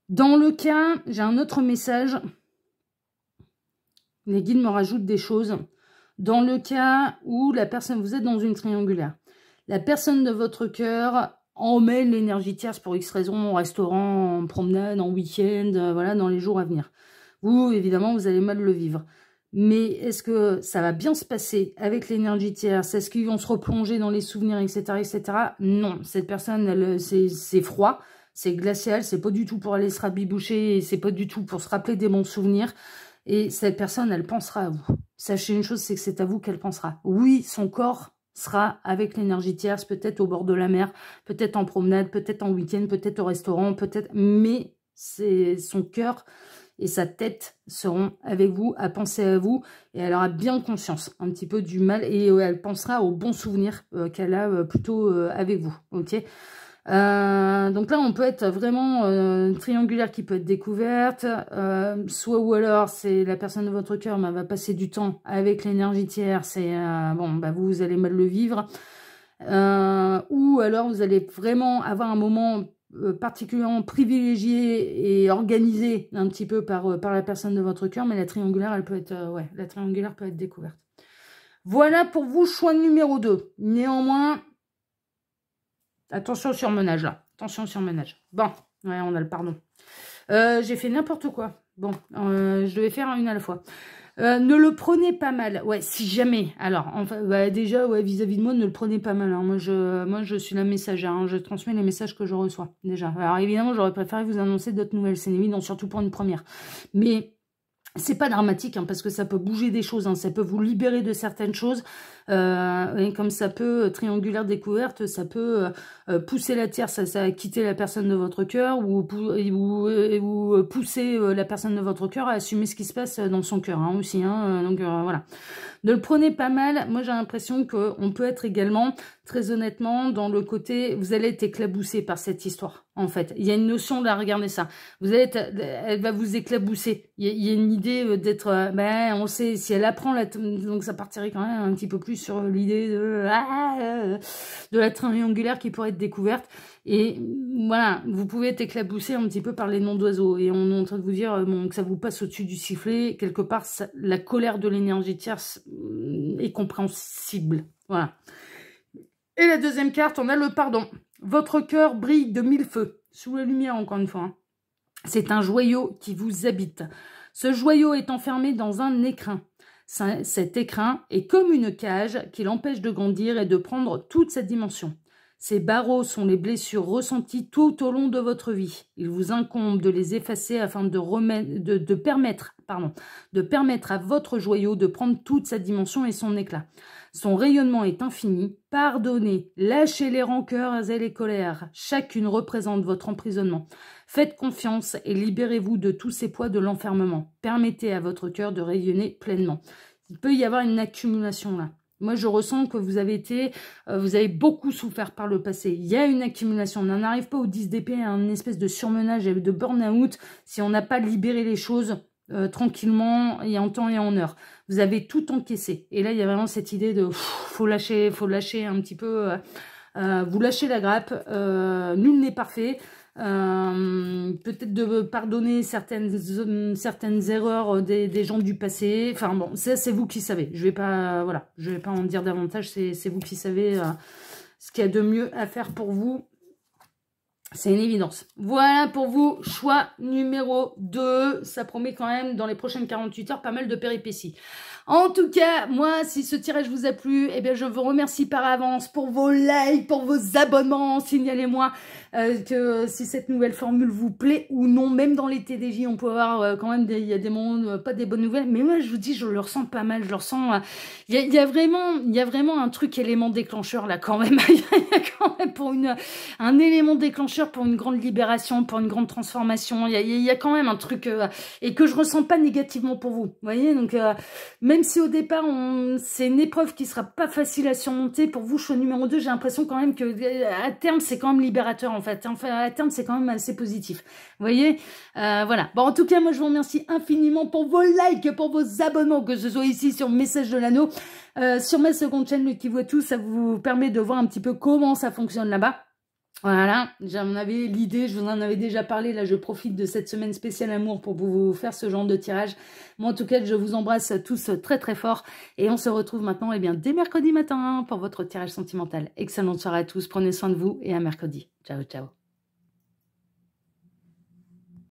S1: Dans le cas, j'ai un autre message. Les guides me rajoutent des choses. Dans le cas où la personne, vous êtes dans une triangulaire, la personne de votre cœur emmène l'énergie tierce pour X raison, au restaurant, en promenade, en week-end, voilà, dans les jours à venir. Vous, évidemment, vous allez mal le vivre. Mais est-ce que ça va bien se passer avec l'énergie tierce? Est-ce qu'ils vont se replonger dans les souvenirs, etc., etc.? Non, cette personne, c'est froid. C'est glacial, c'est pas du tout pour aller se rabiboucher, et c'est pas du tout pour se rappeler des bons souvenirs. Et cette personne, elle pensera à vous. Sachez une chose, c'est que c'est à vous qu'elle pensera. Oui, son corps sera avec l'énergie tierce, peut-être au bord de la mer, peut-être en promenade, peut-être en week-end, peut-être au restaurant, peut-être... Mais c'est son cœur et sa tête seront avec vous, à penser à vous, et elle aura bien conscience un petit peu du mal, et elle pensera aux bons souvenirs qu'elle a plutôt avec vous, ok? Donc là, on peut être vraiment triangulaire qui peut être découverte, soit ou alors c'est la personne de votre cœur va passer du temps avec l'énergie tierce et bon, bah vous allez mal le vivre, ou alors vous allez vraiment avoir un moment particulièrement privilégié et organisé un petit peu par la personne de votre cœur, mais la triangulaire, elle peut être, ouais, la triangulaire peut être découverte. Voilà pour vous, choix numéro 2. Néanmoins, attention au surmenage, là. Attention au surmenage. Bon, ouais, on a le pardon. J'ai fait n'importe quoi. Bon, je devais faire une à la fois. Ne le prenez pas mal. Ouais, si jamais. Alors, enfin, bah, déjà, ouais, vis-à-vis de moi, ne le prenez pas mal. Hein. Moi, je suis la messagère. Hein. Je transmets les messages que je reçois, déjà. Alors, évidemment, j'aurais préféré vous annoncer d'autres nouvelles. C'est évident, surtout pour une première. Mais... c'est pas dramatique, hein, parce que ça peut bouger des choses, hein, ça peut vous libérer de certaines choses, et comme ça peut, triangulaire découverte, ça peut pousser la terre, ça va quitter la personne de votre cœur, ou pousser la personne de votre cœur à assumer ce qui se passe dans son cœur, hein, aussi, hein, donc voilà. Ne le prenez pas mal, moi j'ai l'impression qu'on peut être également, très honnêtement, dans le côté, vous allez être éclaboussé par cette histoire, en fait. Il y a une notion, là, regardez ça, vous allez être, elle va vous éclabousser, il y a une idée d'être, ben, on sait, si elle apprend, donc ça partirait quand même un petit peu plus sur l'idée de la triangulaire qui pourrait être découverte, et voilà, vous pouvez être éclaboussé un petit peu par les noms d'oiseaux, et on est en train de vous dire bon, que ça vous passe au-dessus du sifflet, quelque part, la colère de l'énergie tierce est compréhensible, voilà. Et la deuxième carte, on a le pardon. Votre cœur brille de mille feux, sous la lumière encore une fois, hein. C'est un joyau qui vous habite. Ce joyau est enfermé dans un écrin. Cet écrin est comme une cage qui l'empêche de grandir et de prendre toute sa dimension. Ces barreaux sont les blessures ressenties tout au long de votre vie. Il vous incombe de les effacer afin de permettre à votre joyau de prendre toute sa dimension et son éclat. Son rayonnement est infini. Pardonnez, lâchez les rancœurs et les colères. Chacune représente votre emprisonnement. Faites confiance et libérez-vous de tous ces poids de l'enfermement. Permettez à votre cœur de rayonner pleinement. Il peut y avoir une accumulation là. Moi, je ressens que vous avez beaucoup souffert par le passé. Il y a une accumulation. On n'en arrive pas au 10 d'épée à une espèce de surmenage et de burn-out si on n'a pas libéré les choses tranquillement et en temps et en heure. Vous avez tout encaissé. Et là, il y a vraiment cette idée de faut lâcher un petit peu. Vous lâchez la grappe. Nul n'est parfait. Peut-être de pardonner certaines erreurs des gens du passé. Enfin bon, ça c'est vous qui savez. Je vais pas en dire davantage. C'est vous qui savez ce qu'il y a de mieux à faire pour vous. C'est une évidence. Voilà pour vous, choix numéro 2. Ça promet quand même, dans les prochaines 48 heures, pas mal de péripéties. En tout cas, moi, si ce tirage vous a plu, eh bien, je vous remercie par avance pour vos likes, pour vos abonnements. Signalez-moi que si cette nouvelle formule vous plaît ou non. Même dans les TDJ, on peut avoir quand même il y a des moments, pas des bonnes nouvelles. Mais moi, je vous dis, je le ressens pas mal. Je le ressens. Il y a vraiment un truc élément déclencheur là quand même. Il y a quand même pour un élément déclencheur pour une grande libération, pour une grande transformation. Il y a quand même un truc et que je ressens pas négativement pour vous. Vous voyez, donc même si au départ c'est une épreuve qui sera pas facile à surmonter pour vous, choix numéro 2, j'ai l'impression quand même que à terme c'est quand même libérateur en fait. Enfin, à terme c'est quand même assez positif. Vous voyez, voilà. Bon, en tout cas, moi je vous remercie infiniment pour vos likes, pour vos abonnements, que ce soit ici sur Message de l'Anneau, sur ma seconde chaîne, le Qui Voit Tout, ça vous permet de voir un petit peu comment ça fonctionne là-bas. Voilà, j'en avais l'idée, je vous en avais déjà parlé, là je profite de cette semaine spéciale amour pour vous faire ce genre de tirage. Moi en tout cas, je vous embrasse tous très très fort et on se retrouve maintenant dès mercredi matin pour votre tirage sentimental. Excellente soirée à tous, prenez soin de vous et à mercredi. Ciao ciao.